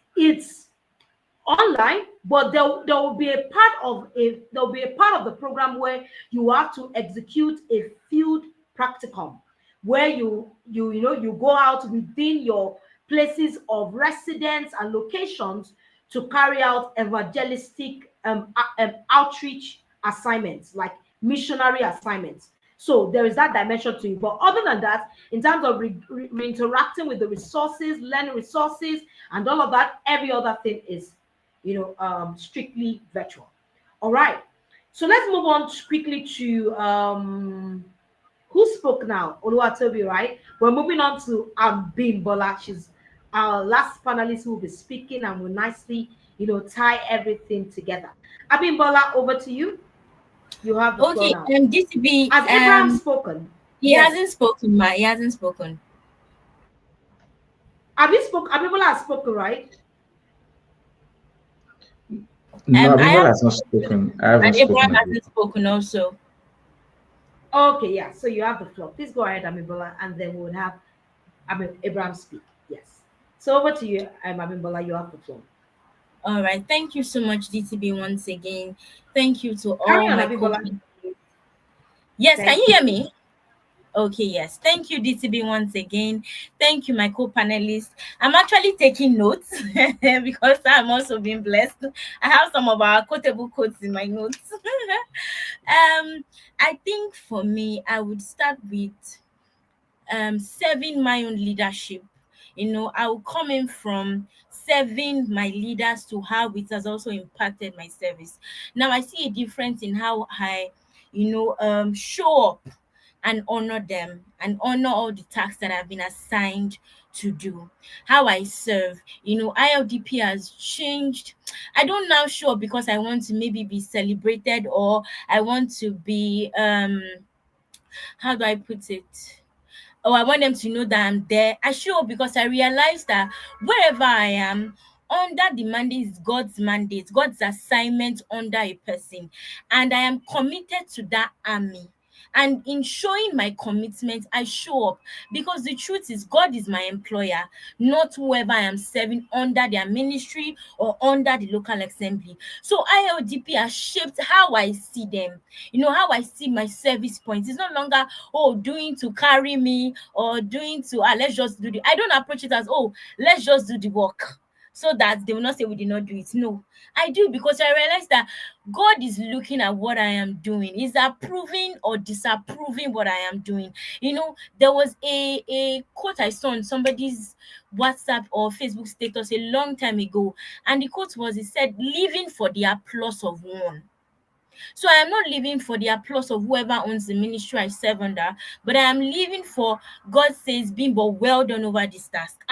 online, but there will be a part of the program where you have to execute a field practicum, where you go out within your places of residence and locations to carry out evangelistic outreach assignments, like missionary assignments. So there is that dimension to it. But other than that, in terms of interacting with the resources, learning resources, and all of that, every other thing is, strictly virtual. All right. So let's move on quickly to who spoke now? Oluwatobi, right? We're moving on to Bimbola. She's our last panelist who will be speaking and will nicely, tie everything together. Abimbola, over to you. You have the floor Okay, now. DCB, Has Abraham spoken? he Yes. hasn't spoken, ma. He hasn't spoken. Have you spoken? Abimbola has spoken, right? No, I Abimbola have, has not spoken. I haven't and Abraham spoken. hasn't spoken also. Okay, yeah. So you have the floor. Please go ahead, Abimbola, and then we'll have Abraham speak. Yes. So over to you, Abimbola. You have the floor. All right. Thank you so much, DTB, once again. Thank you to Carry all on, my Abimbola. co. Yes, can Thank you you. hear me? Okay, yes. Thank you, DTB, once again. Thank you, my co-panelists. I'm actually taking notes because I'm also being blessed. I have some of our quotable quotes in my notes. I think for me, I would start with serving my own leadership. I will come in from serving my leaders to how it has also impacted my service. Now I see a difference in how I, show up and honor them and honor all the tasks that I've been assigned to do. How I serve, ILDP has changed. I don't now show up because I want to maybe be celebrated, or I want to be how do I put it? Oh, I want them to know that I'm there. I show up because I realize that wherever I am, under the mandate is God's mandate, God's assignment under a person. And I am committed to that army. And in showing my commitment, I show up because the truth is, God is my employer, not whoever I am serving under their ministry or under the local assembly. So ILDP has shaped how I see them, how I see my service points. It's no longer, doing to carry me, or doing to, let's just do I don't approach it as, let's just do the work so that they will not say we did not do it. No, I do, because I realize that God is looking at what I am doing. He's approving or disapproving what I am doing. There was a quote I saw on somebody's WhatsApp or Facebook status a long time ago, and the quote was, it said, living for the applause of one. So I am not living for the applause of whoever owns the ministry I serve under, but I am living for, God says, Bimbo, well done over this task.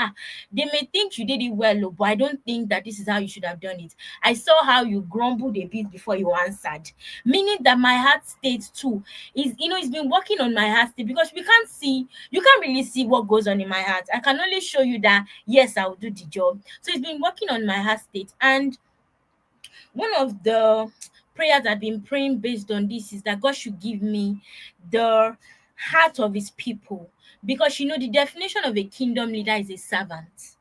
They may think you did it well, but I don't think that this is how you should have done it. I saw how you grumbled a bit before you answered, meaning that my heart state too is, it's been working on my heart state, because you can't really see what goes on in my heart. I can only show you that, yes, I will do the job. So it's been working on my heart state. And one of the prayers I've been praying based on this is that God should give me the heart of his people. Because the definition of a kingdom leader is a servant.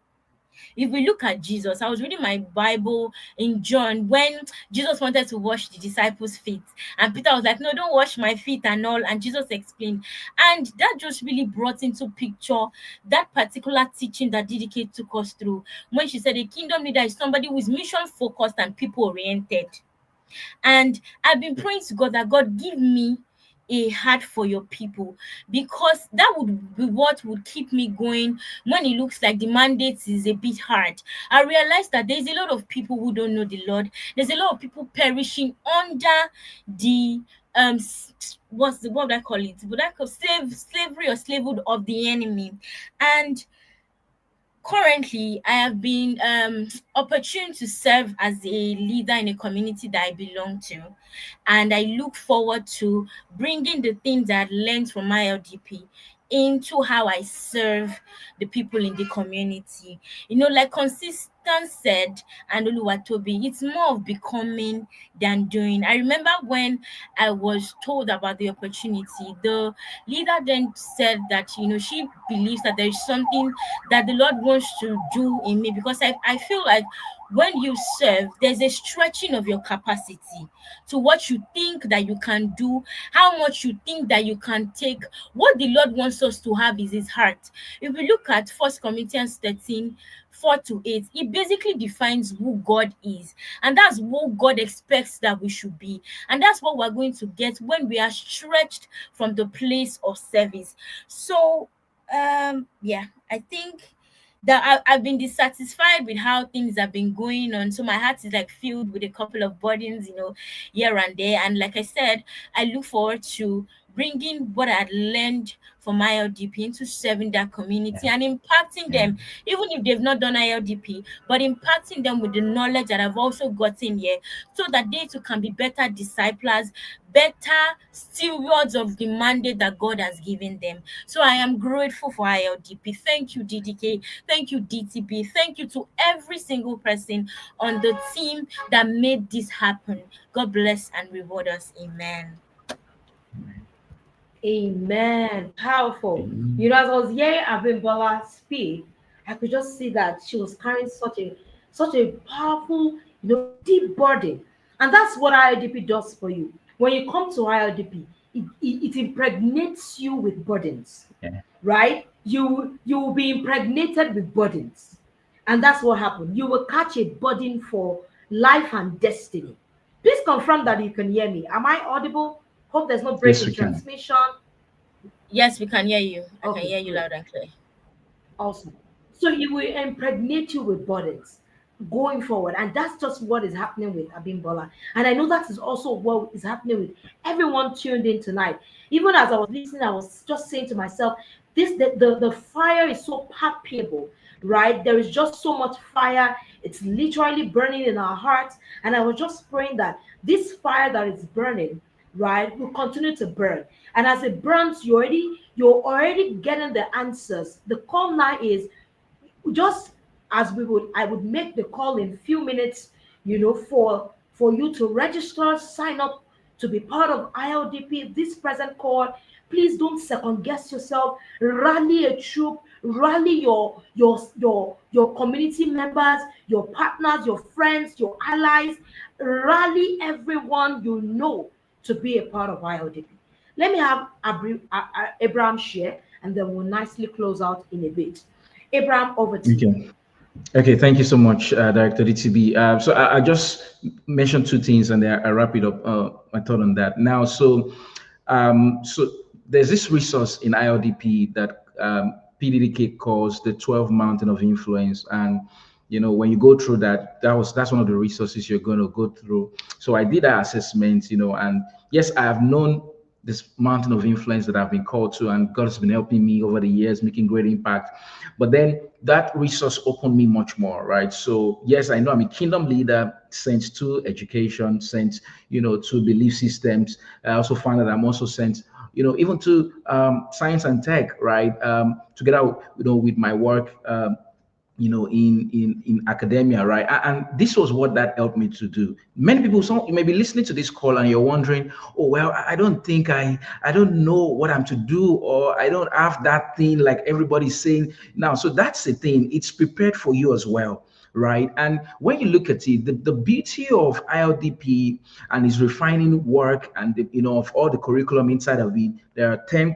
If we look at Jesus, I was reading my Bible in John when Jesus wanted to wash the disciples' feet. And Peter was like, no, don't wash my feet and all. And Jesus explained. And that just really brought into picture that particular teaching that DDK took us through, when she said a kingdom leader is somebody who is mission focused and people oriented. And I've been praying to God that, God, give me a heart for your people, because that would be what would keep me going when it looks like the mandate is a bit hard. I realize that there's a lot of people who don't know the Lord. There's a lot of people perishing under the what would I call it? Would I call slavery or slavehood of the enemy? And currently, I have been opportune to serve as a leader in a community that I belong to, and I look forward to bringing the things I learned from my LDP into how I serve the people in the community. Like consistent said, and Oluwatobi, it's more of becoming than doing. I remember when I was told about the opportunity, the leader then said that, she believes that there is something that the Lord wants to do in me, because I feel like when you serve, there's a stretching of your capacity to what you think that you can do, how much you think that you can take. What the Lord wants us to have is his heart. If we look at 1 Corinthians 13, 4 to 8, it basically defines who God is. And that's who God expects that we should be. And that's what we're going to get when we are stretched from the place of service. So, yeah, I think that I've been dissatisfied with how things have been going on. So my heart is like filled with a couple of burdens, here and there. And like I said, I look forward to bringing what I had learned from ILDP into serving that community and impacting them, even if they've not done ILDP, but impacting them with the knowledge that I've also gotten here, so that they too can be better disciples, better stewards of the mandate that God has given them. So I am grateful for ILDP. Thank you, DDK. Thank you, DTP. Thank you to every single person on the team that made this happen. God bless and reward us. Amen. Amen. Powerful. Amen. As I was hearing Abimbola speak, I could just see that she was carrying such a powerful, deep burden. And that's what ILDP does for you. When you come to ILDP, it impregnates you with burdens, Yeah. right? You will be impregnated with burdens. And that's what happened. You will catch a burden for life and destiny. Please confirm that you can hear me. Am I audible? Hope there's no break Yes, in we can. transmission. Yes, we can hear you. I can Okay, hear you great. loud and clear. Awesome. So he will impregnate you with burdens going forward. And that's just what is happening with Abimbola. And I know that is also what is happening with everyone tuned in tonight. Even as I was listening, I was just saying to myself, the fire is so palpable, right? There is just so much fire. It's literally burning in our hearts. And I was just praying that this fire that is burning, right, will continue to burn. And as it burns, you're already getting the answers. The call now is just as I would make the call in few minutes, for you to register, sign up to be part of ILDP, this present cohort. Please don't second guess yourself. Rally a troop, rally your community members, your partners, your friends, your allies. Rally everyone to be a part of ILDP. Let me have Abraham share, and then we'll nicely close out in a bit. Abraham, over to you. Okay. Okay, thank you so much, Director DTB. So I just mentioned two things, and then I wrap it up. My thought on that now. So there's this resource in ILDP that PDDK calls the 12 Mountain of Influence, and when you go through that's one of the resources you're going to go through. So I did that assessment, and yes, I have known this mountain of influence that I've been called to, and God has been helping me over the years, making great impact. But then that resource opened me much more, right? So yes, I know I'm a kingdom leader, sent to education, sent, to belief systems. I also found that I'm also sent, even to science and tech, right? Together, with my work. In academia, right? And this was what that helped me to do. Many people, some you may be listening to this call and you're wondering, oh well, I don't think I don't know what I'm to do, or I don't have that thing like everybody's saying now. So that's the thing, it's prepared for you as well, right? And when you look at it, the beauty of ILDP and its refining work, and of all the curriculum inside of it, there are 10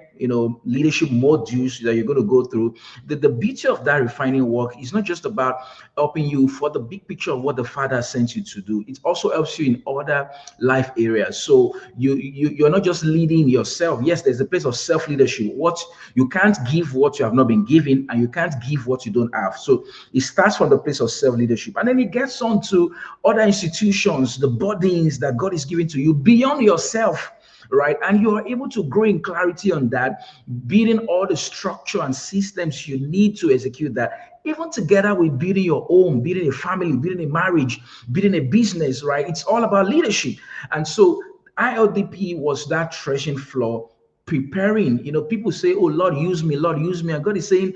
leadership modules that you're going to go through. The beauty of that refining work is not just about helping you for the big picture of what the Father sent you to do. It also helps you in other life areas. So you're not just leading yourself. Yes, there's a place of self-leadership. What you can't give what you have not been given, and you can't give what you don't have. So it starts from the place of self-leadership, and then it gets on to other institutions, the burdens that God is giving to you beyond yourself, right? And you are able to grow in clarity on that, building all the structure and systems you need to execute that, even together with building your home, building a family, building a marriage, building a business, right? It's all about leadership. And so ILDP was that threshing floor, preparing. People say, oh, Lord, use me, Lord, use me. And God is saying,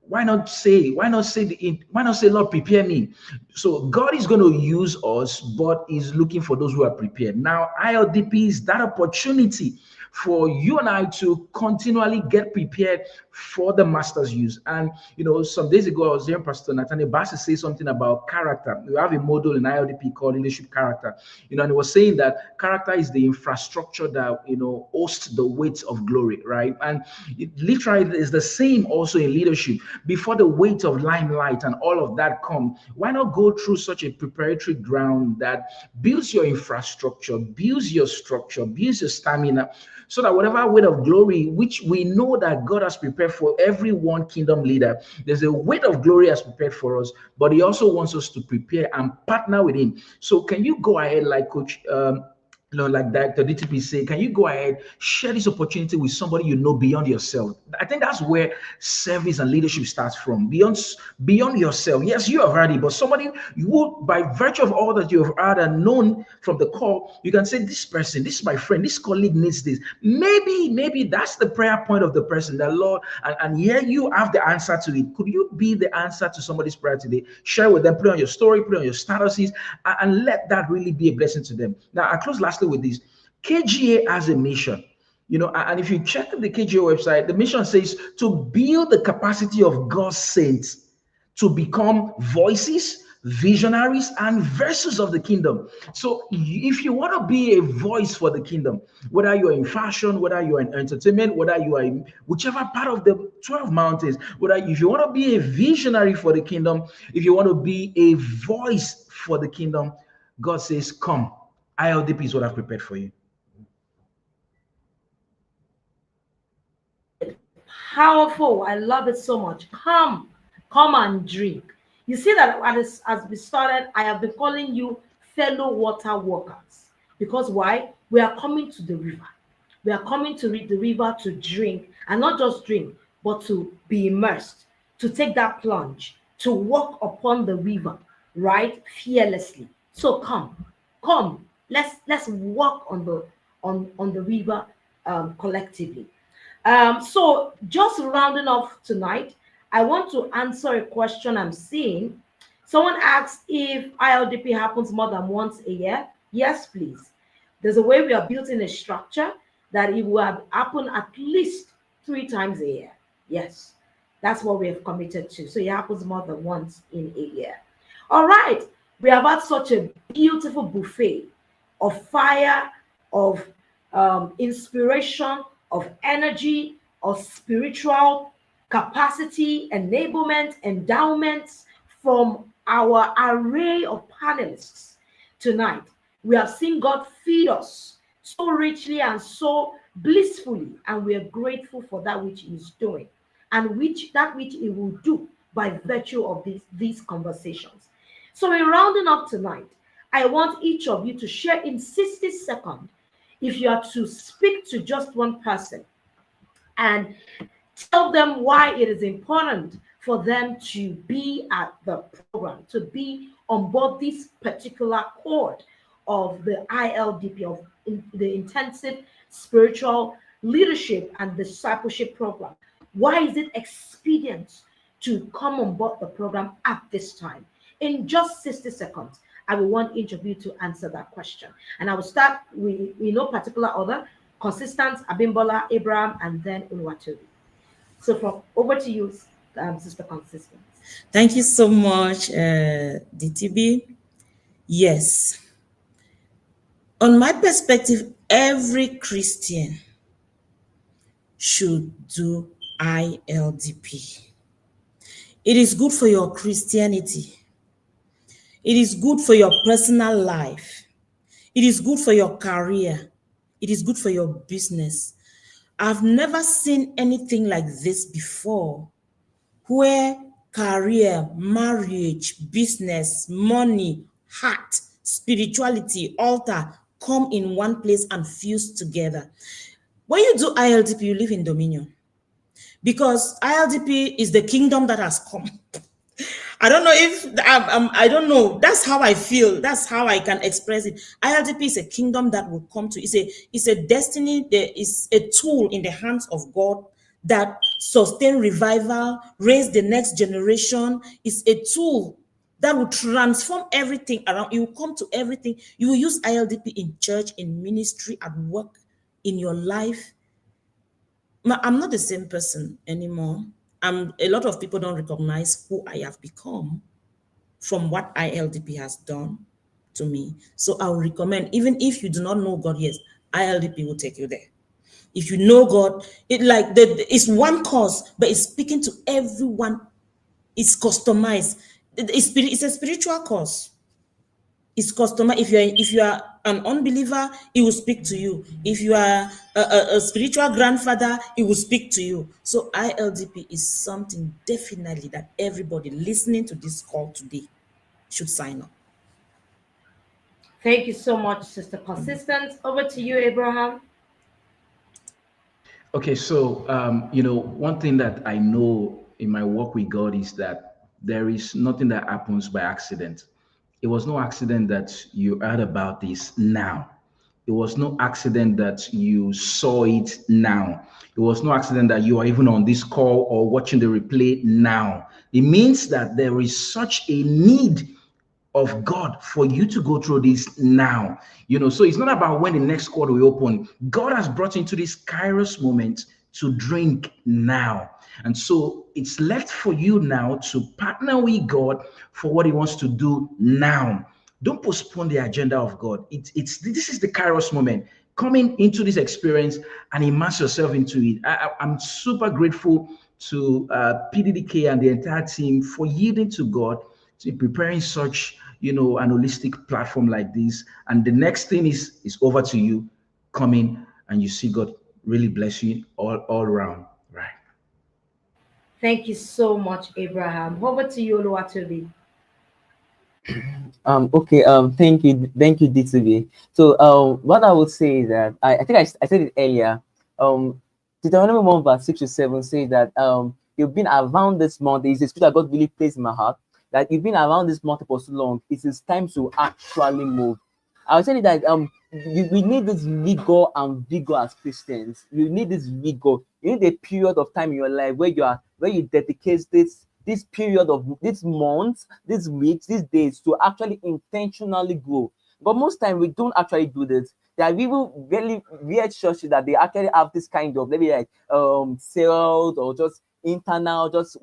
why not say, Lord, prepare me? So God is going to use us, but is looking for those who are prepared. Now, ILDP is that opportunity for you and I to continually get prepared for the master's use. And some days ago, I was hearing Pastor Nathaniel Bassey say something about character. We have a model in ILDP called leadership character. And he was saying that character is the infrastructure that hosts the weight of glory, right? And it literally is the same also in leadership, before the weight of limelight and all of that come, why not go through such a preparatory ground that builds your infrastructure, builds your structure, builds your stamina, so that whatever weight of glory, which we know that God has prepared for every one kingdom leader, there's a weight of glory has prepared for us, but he also wants us to prepare and partner with him. So can you go ahead, like Coach like Director DTP say, can you go ahead, share this opportunity with somebody you know beyond yourself? I think that's where service and leadership starts from. Beyond yourself. Yes, you have heard it, but somebody you, by virtue of all that you have heard and known from the call, you can say, this person, this is my friend, this colleague needs this. Maybe that's the prayer point of the person, that Lord, and here you have the answer to it. Could you be the answer to somebody's prayer today? Share with them, put it on your story, put it on your statuses, and let that really be a blessing to them. Now, I close lastly with this. KGA has a mission, and if you check the KGA website, the mission says to build the capacity of God's saints to become voices, visionaries, and vessels of the kingdom. So if you want to be a voice for the kingdom, whether you're in fashion, whether you're in entertainment, whether you are in whichever part of the 12 mountains, whether if you want to be a visionary for the kingdom, if you want to be a voice for the kingdom, God says, come. ILDP is what I've prepared for you. Powerful. I love it so much. Come and drink. You see that as we started, I have been calling you fellow water workers. Because why? We are coming to the river. We are coming to the river to drink, and not just drink, but to be immersed, to take that plunge, to walk upon the river, right? Fearlessly. So come. Let's walk on the river collectively. So just rounding off tonight, I want to answer a question I'm seeing. Someone asked if ILDP happens more than once a year. Yes, please. There's a way we are built in a structure that it will happen at least 3 times a year. Yes, that's what we have committed to. So it happens more than once in a year. All right. We have had such a beautiful buffet of fire, of inspiration, of energy, of spiritual capacity, enablement, endowments from our array of panelists tonight. We have seen God feed us so richly and so blissfully, and we are grateful for that which He is doing, and that which He will do by virtue of these conversations. So in rounding up tonight, I want each of you to share in 60 seconds, if you are to speak to just one person and tell them why it is important for them to be at the program, to be on board this particular cohort of the ILDP, of the Intensive Spiritual Leadership and Discipleship Program. Why is it expedient to come on board the program at this time? In just 60 seconds, I will want each of you to answer that question. And I will start with, no particular order, Consistent, Abimbola, Abraham, and then Unwatobi. So over to you, Sister Consistent. Thank you so much, DTB. Yes. On my perspective, every Christian should do ILDP. It is good for your Christianity. It is good for your personal life. It is good for your career. It is good for your business. I've never seen anything like this before, where career, marriage, business, money, heart, spirituality, altar come in one place and fuse together. When you do ILDP, you live in dominion, because ILDP is the kingdom that has come. I don't know if I don't know. That's how I feel. That's how I can express it. ILDP is a kingdom that will come to. It's a destiny. There is a tool in the hands of God that sustain revival, raise the next generation. It's a tool that will transform everything around. You will come to everything. You will use ILDP in church, in ministry, at work, in your life. I'm not the same person anymore. A lot of people don't recognize who I have become from what ILDP has done to me. So I would recommend, even if you do not know God yet, ILDP will take you there. If you know God, it's one cause, but it's speaking to everyone It's customized. It's a spiritual course. It's customized. If you are an unbeliever, it will speak to you. If you are a spiritual grandfather, it will speak to you. So ILDP is something definitely that everybody listening to this call today should sign up. Thank you so much, Sister Consistent. Over to you, Abraham. Okay, so one thing that I know in my work with God is that there is nothing that happens by accident. It was no accident that you heard about this now. It was no accident that you saw it now. It was no accident that you are even on this call or watching the replay now. It means that there is such a need of God for you to go through this now. So it's not about when the next quarter will open. God has brought you into this kairos moment to drink now. And so it's left for you now to partner with God for what he wants to do now. Don't postpone the agenda of God. It's this is the kairos moment. Coming into this experience and immerse yourself into it. I'm super grateful to PDDK and the entire team for yielding to God, to preparing such an holistic platform like this. And the next thing is over to you. Come in and you see God really bless you all around. Right. Thank you so much, Abraham. Over to you, Oluwatobi. Okay. Thank you, DTV. So, what I would say is that I think I said it earlier. Deuteronomy 1 verse 6 to 7 says that you've been around this mountain. It's a scripture that God really placed in my heart. That you've been around this mountain for so long. It is time to actually move. I was saying that we need this vigor as Christians. You need this vigor. You need a period of time in your life where you dedicate this period of this month, this weeks, these days to actually intentionally grow. But most time we don't actually do this. There are people very weird churches that they actually have this kind of maybe like sales or just internal, just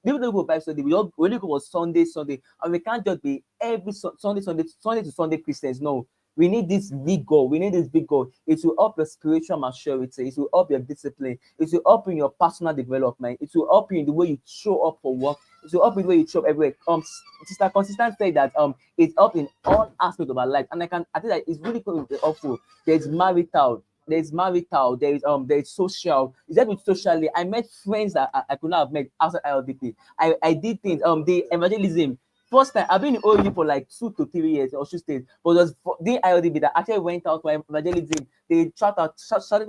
people don't go Bible study. We only go for Sunday, and we can't just be every Sunday to Sunday Christians. No, we need this vigor. We need this vigor. It will help your spiritual maturity. It will help your discipline. It will help in your personal development. It will help you in the way you show up for work. It will help in the way you show up everywhere. Sister Consistent say that it helps in all aspects of our life, and I think that it's really helpful. There's social. Is that with socially? I met friends that I could not have met outside ILDP. I did things. The evangelism. First time I've been in OU for like 2 to 3 years or 2 states, but it was the ILDP that actually went out for evangelism. They shouted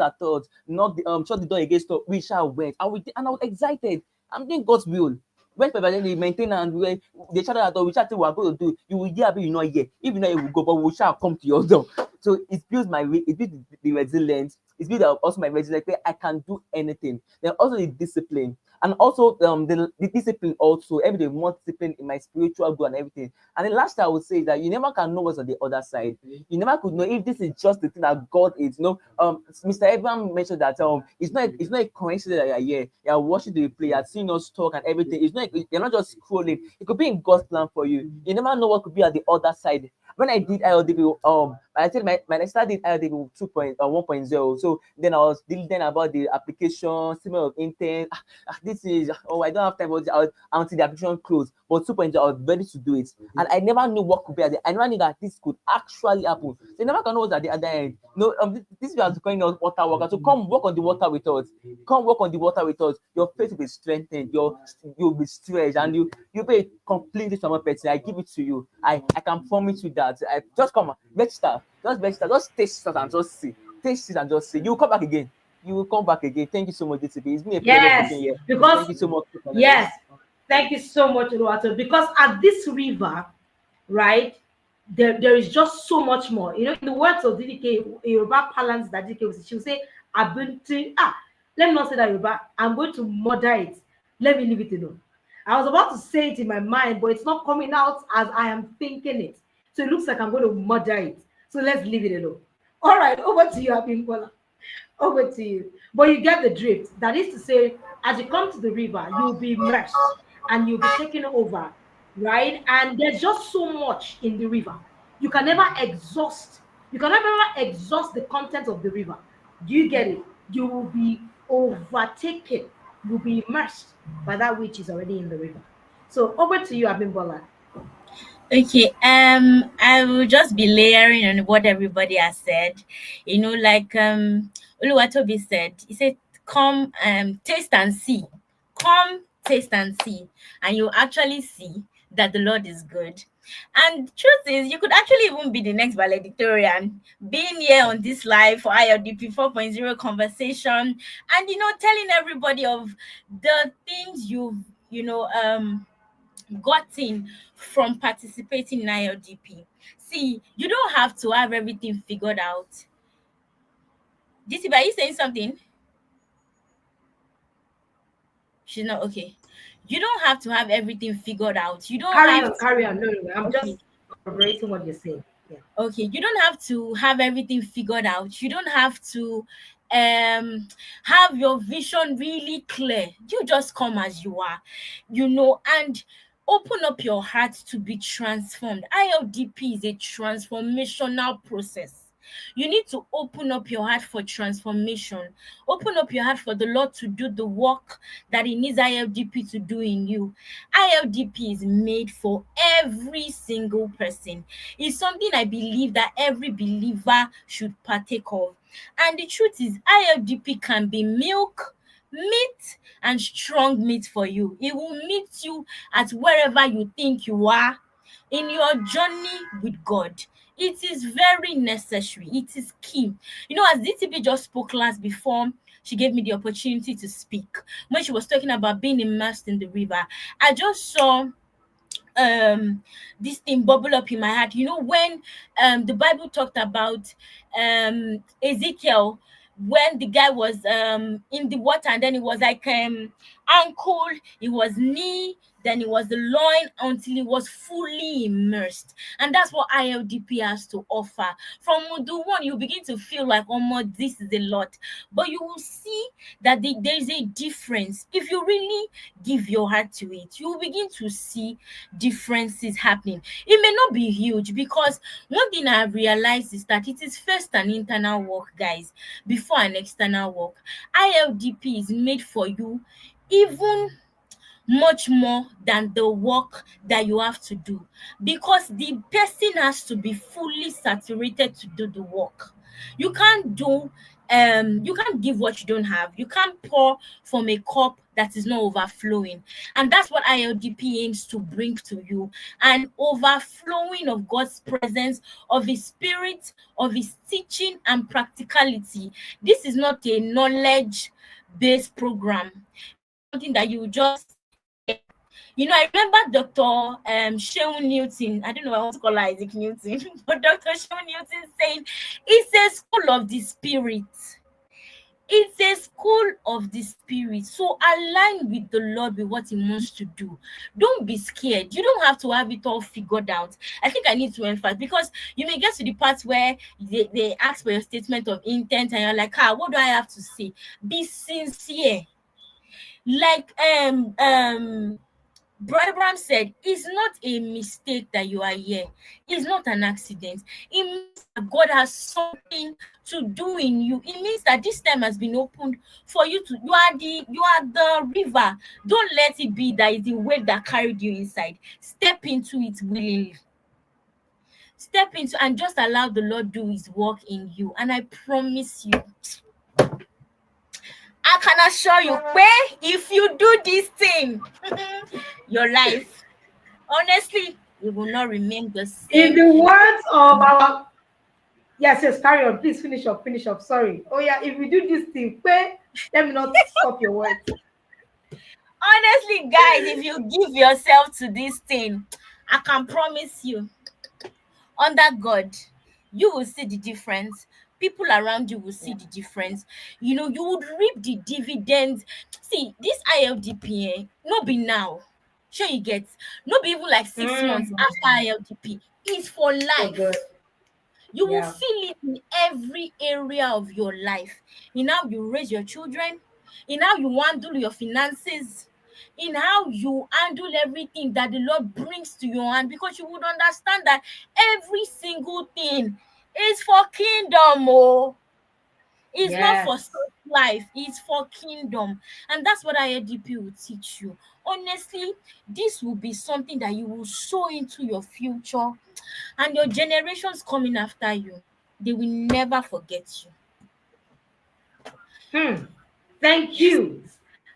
at us, knocked shut the door against us. We shall went, and I was excited. I'm doing God's will. Went for evangelism, maintenance. They shouted at us. We shouted we are going to do. You will hear, but you not here. If you know, you will go, but we shall come to your door. So it builds the resilience. It builds also my resilience. I can do anything. Then also the discipline. And also the discipline also every day more discipline in my spiritual growth and everything. And the last thing I would say is that you never can know what's on the other side. You never could know if this is just the thing that God is. Mr. Abraham mentioned that it's not a coincidence that you're here. You're watching the replay, you're seeing us talk and everything. You're not just scrolling. It could be in God's plan for you. You never know what could be at the other side. When I did ILDP, I said my lecturer did ILDP 1.0. So then I was diligent about the application, statement of intent. This is I don't have time until the application closed. But 2.0, I was ready to do it, and I never knew what could be at the. I never knew that this could actually happen. So you never can know what's at the other end. No, this was calling us water worker. So come work on the water with us. Come work on the water with us. Your faith will be strengthened. You'll be stretched, and you'll be a completely someone person. I give it to you. I can promise you that. I just come register. Just taste it and just see. Taste it and just see. You'll come back again. You will come back again. Thank you so much, DCP. It's been a pleasure Yes, speaking here. because Thank you so much, yes, panelists. thank you so much, Oluwato. Because at this river, right, there is just so much more. In the words of DDK, Yoruba parlance that DDK was, she'll say, I've been to let me not say that Yoruba, I'm going to murder it. Let me leave it alone. I was about to say it in my mind, but it's not coming out as I am thinking it. So it looks like I'm going to murder it. So let's leave it alone. All right, over to you, Abimbola. Over to you. But you get the drift. That is to say, as you come to the river, you'll be immersed and you'll be taken over, right? And there's just so much in the river. You can never exhaust. You can never exhaust the content of the river. Do you get it? You will be overtaken. You'll be immersed by that which is already in the river. So over to you, Abimbola. Okay, I will just be layering on what everybody has said. Like Oluwatobi said, he said, "Come, taste and see. Come, taste and see, and you actually see that the Lord is good." And the truth is, you could actually even be the next valedictorian, being here on this live for ILDP 4.0 conversation, and telling everybody of the things you've gotten from participating in ILDP. See, you don't have to have everything figured out. DCB, are you saying something? She's not okay. You don't have to have everything figured out. You don't Carry have on, to. carry on. No, no, no. I'm Okay. just corroborating what you're saying. Yeah. Okay, you don't have to have everything figured out. You don't have to um have your vision really clear. You just come as you are, and open up your heart to be transformed. ILDP is a transformational process. You need to open up your heart for transformation. Open up your heart for the Lord to do the work that He needs ILDP to do in you. ILDP is made for every single person. It's something I believe that every believer should partake of. And the truth is, ILDP can be milk, meat, and strong meat for you. It will meet you at wherever you think you are in your journey with God. It is very necessary. It is key. As DTB just spoke last before she gave me the opportunity to speak, when she was talking about being immersed in the river, I just saw this thing bubble up in my heart. When the Bible talked about Ezekiel, when the guy was in the water, and then it was like ankle, it was knee, then it was the loin, until it was fully immersed. And that's what ILDP has to offer. From the one, you begin to feel like, oh my, this is a lot, but you will see that there's a difference. If you really give your heart to it, you will begin to see differences happening. It may not be huge, because one thing I have realized is that it is first an internal work, guys, before an external work. ILDP is made for you, even much more than the work that you have to do, because the person has to be fully saturated to do the work. You can't do you can't give what you don't have. You can't pour from a cup that is not overflowing. And that's what ILDP aims to bring to you: an overflowing of God's presence, of His Spirit, of His teaching and practicality. This is not a knowledge based program. It's not something that you just hear. I remember Dr. Sheun Newton. I don't know, I want to call her Isaac Newton, but Dr. Sheun Newton saying it's a school of the spirit. It's a school of the spirit. So align with the Lord, with what He wants to do. Don't be scared. You don't have to have it all figured out. I think I need to emphasize, because you may get to the part where they ask for your statement of intent, and you're like, what do I have to say? Be sincere. Like Brother Bram said, it's not a mistake that you are here. It's not an accident. It means that God has something to do in you. It means that this time has been opened for you to. You are the river. Don't let it be that it's the wave that carried you inside. Step into it willingly. Step into and just allow the Lord do His work in you. And I promise you, I can assure you, where if you do this thing, your life, honestly, it will not remain the In same. the words of our, yes, yes, carry on. Please finish up, finish up. Sorry. Oh yeah, if we do this thing, let me not stop your words. Honestly, guys, if you give yourself to this thing, I can promise you, under God, you will see the difference. People around you will see the difference. You would reap the dividends. See, this ILDP, no be now. Sure, you get, no be even like 6 months after ILDP. It's for So good. life. You will Yeah. feel it in every area of your life. In how you raise your children, in how you handle your finances, in how you handle everything that the Lord brings to your hand, because you would understand that every single thing is for kingdom. Oh, it's not for Yes. life is for kingdom, and that's what ILDP will teach you. Honestly, this will be something that you will sow into your future, and your generations coming after you, they will never forget you. Thank Yes. you.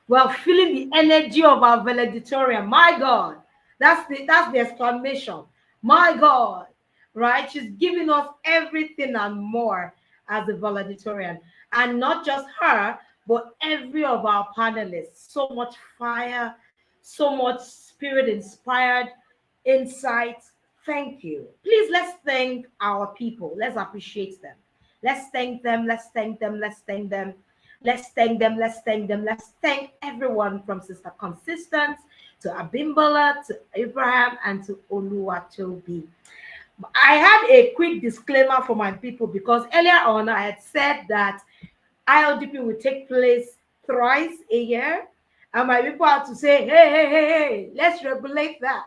Well, feeling the energy of our valedictorian. My God. That's the exclamation. My God. Right? She's giving us everything and more as a valedictorian. And not just her, but every of our panelists. So much fire, so much spirit inspired insight. Thank you. Please let's thank our people. Let's appreciate them. Let's thank them. Let's thank them. Let's thank them. Let's thank them. Let's thank them. Let's thank everyone from Sister Consistent to Abimbola to Abraham and to Oluwatobi. I had a quick disclaimer for my people because earlier on I had said that ILDP will take place thrice a year. And my people had to say, hey, let's regulate that.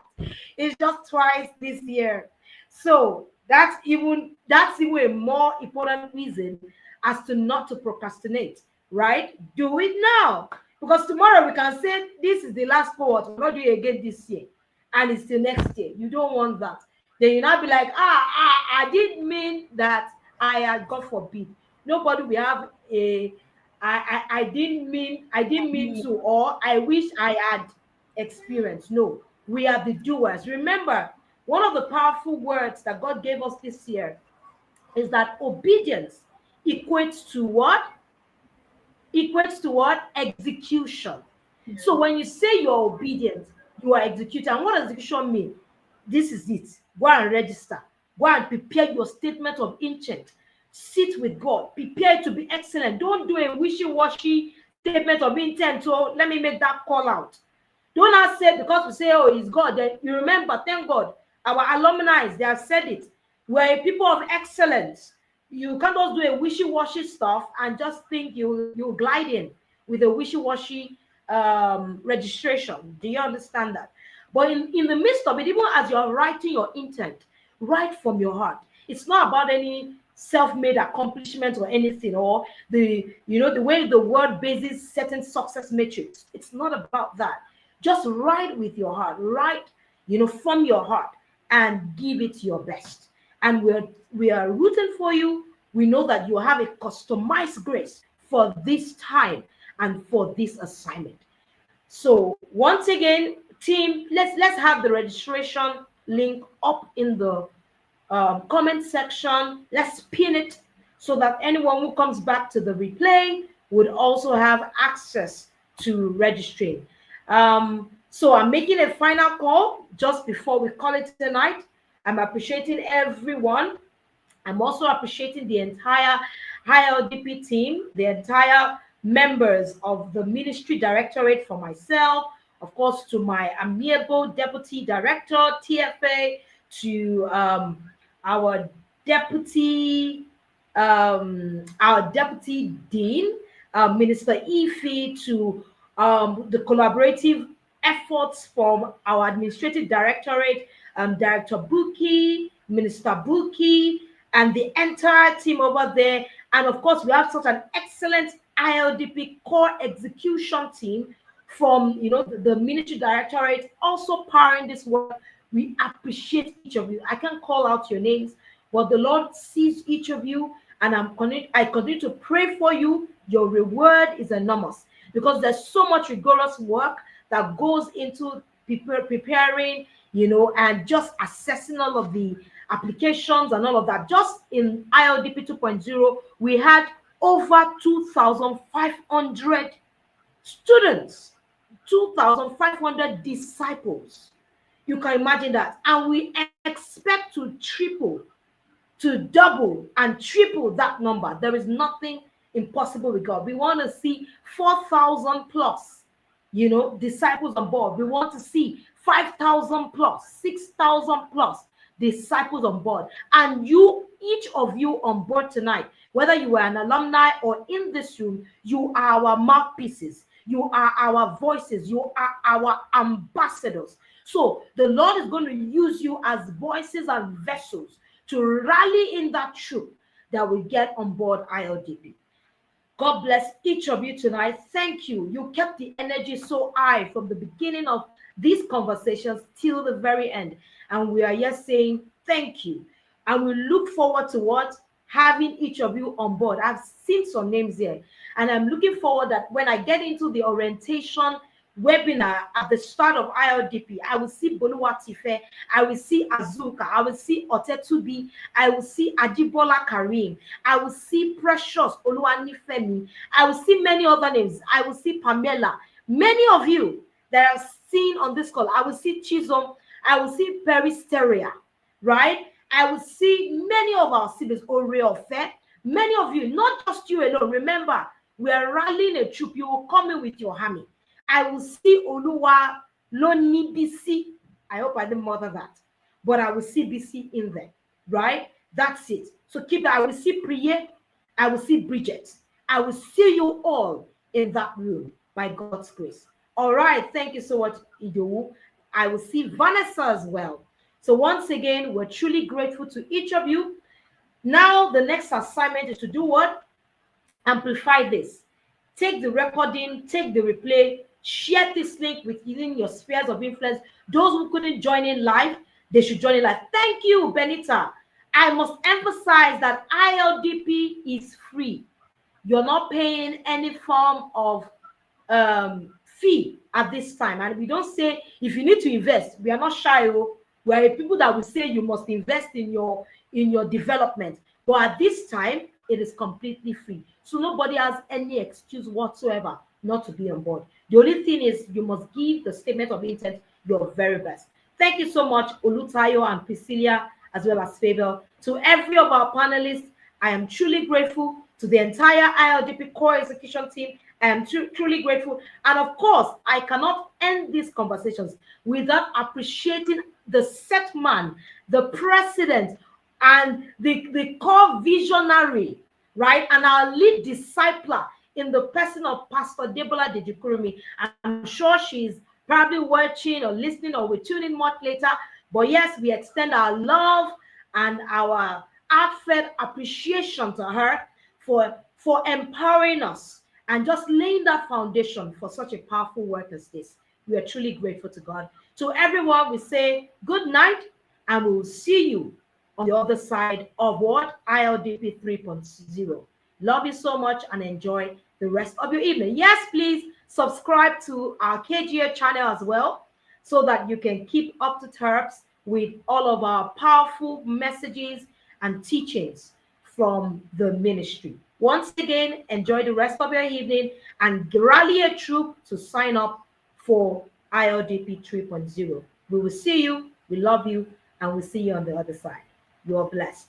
It's just twice this year. So that's even a more important reason as to not to procrastinate, right? Do it now. Because tomorrow we can say this is the last cohort, we're not doing it again this year. And it's the next year. You don't want that. Then you now be like, I didn't mean that I had, God forbid. Nobody will have a I didn't mean to, or I wish I had experienced. No, we are the doers. Remember, one of the powerful words that God gave us this year is that obedience equates to what? Equates to what? Execution. So when you say you're obedient, you are executing. And what does execution mean? This is it. Go and register. Go and prepare your statement of intent. Sit with God. Prepare to be excellent. Don't do a wishy-washy statement of intent. So let me make that call out. Don't not say because we say, oh, it's God. Then you remember, thank God, our alumni, they have said it. We're a people of excellence. You can't just do a wishy-washy stuff and just think you glide in with a wishy-washy registration. Do you understand that? But in the midst of it, even as you're writing your intent, write from your heart. It's not about any self-made accomplishment or anything, or the way the world bases certain success metrics. It's not about that. Just write with your heart. Write, from your heart, and give it your best. And we are rooting for you. We know that you have a customized grace for this time and for this assignment. So once again, team, let's have the registration link up in the comment section. Let's pin it so that anyone who comes back to the replay would also have access to registering. So I'm making a final call just before we call it tonight. I'm appreciating everyone. I'm also appreciating the entire ILDP team, the entire members of the ministry directorate, for myself, of course, to my amiable deputy director, TFA, to our deputy dean, Minister Ife, to the collaborative efforts from our administrative directorate, Director Buki, Minister Buki, and the entire team over there. And of course, we have such an excellent ILDP core execution team from the military directorate also powering this work. We appreciate each of you. I can't call out your names, but the Lord sees each of you, and I continue to pray for you. Your reward is enormous because there's so much rigorous work that goes into preparing, and just assessing all of the applications and all of that. Just in ILDP 2.0, we had over 2,500 students, 2,500 disciples. You can imagine that. And we expect to triple, to double, and triple that number. There is nothing impossible with God. We want to see 4,000 plus, disciples on board. We want to see 5,000 plus, 6,000 plus disciples on board. And each of you on board tonight, whether you are an alumni or in this room, you are our mouthpieces. You are our voices. You are our ambassadors. So the Lord is going to use you as voices and vessels to rally in that troop that will get on board ILDP. God bless each of you tonight. Thank you. You kept the energy so high from the beginning of these conversations till the very end. And we are here saying thank you. And we look forward to what? Having each of you on board. I've seen some names here. And I'm looking forward that when I get into the orientation webinar at the start of ILDP, I will see Boluwatife, I will see Azuka, I will see Otetubi, I will see Ajibola Karim, I will see Precious Oluwanifemi, I will see many other names, I will see Pamela, many of you that I've seen on this call, I will see Chizom, I will see Peristeria, right? I will see many of our siblings, Oreofe, many of you, not just you alone. Remember, we are rallying a troop. You will come in with your army. I will see Oluwa Loni BC. I hope I didn't mother that. But I will see BC in there, right? That's it. So keep that. I will see Priye. I will see Bridget. I will see you all in that room by God's grace. All right. Thank you so much, Idowu. I will see Vanessa as well. So once again, we're truly grateful to each of you. Now, the next assignment is to do what? Amplify this. Take the recording, take the replay, share this link within your spheres of influence. Those who couldn't join in live, they should join in live. Thank you, Benita. I must emphasize that ILDP is free. You're not paying any form of fee at this time. And we don't say if you need to invest, we are not shy. We are people that will say you must invest in your development. But at this time, it is completely free. So nobody has any excuse whatsoever not to be on board. The only thing is you must give the statement of intent your very best. Thank you so much, Olutayo and Priscilla, as well as Fabel. To every of our panelists, I am truly grateful. To the entire ILDP core execution team, I am truly grateful. And of course, I cannot end these conversations without appreciating the set man, the president, and the core visionary, right? And our lead discipler in the person of Pastor Debola Dejukurumi. I'm sure she's probably watching or listening or will tune in much later. But yes, we extend our love and our heartfelt appreciation to her for empowering us and just laying that foundation for such a powerful work as this. We are truly grateful to God. To everyone, we say good night, and we will see you on the other side of what? ILDP 3.0. Love you so much and enjoy the rest of your evening. Yes, please subscribe to our KGA channel as well so that you can keep up to terms with all of our powerful messages and teachings from the ministry. Once again, enjoy the rest of your evening and rally a troop to sign up for ILDP 3.0. We will see you, we love you, and we'll see you on the other side. You are blessed.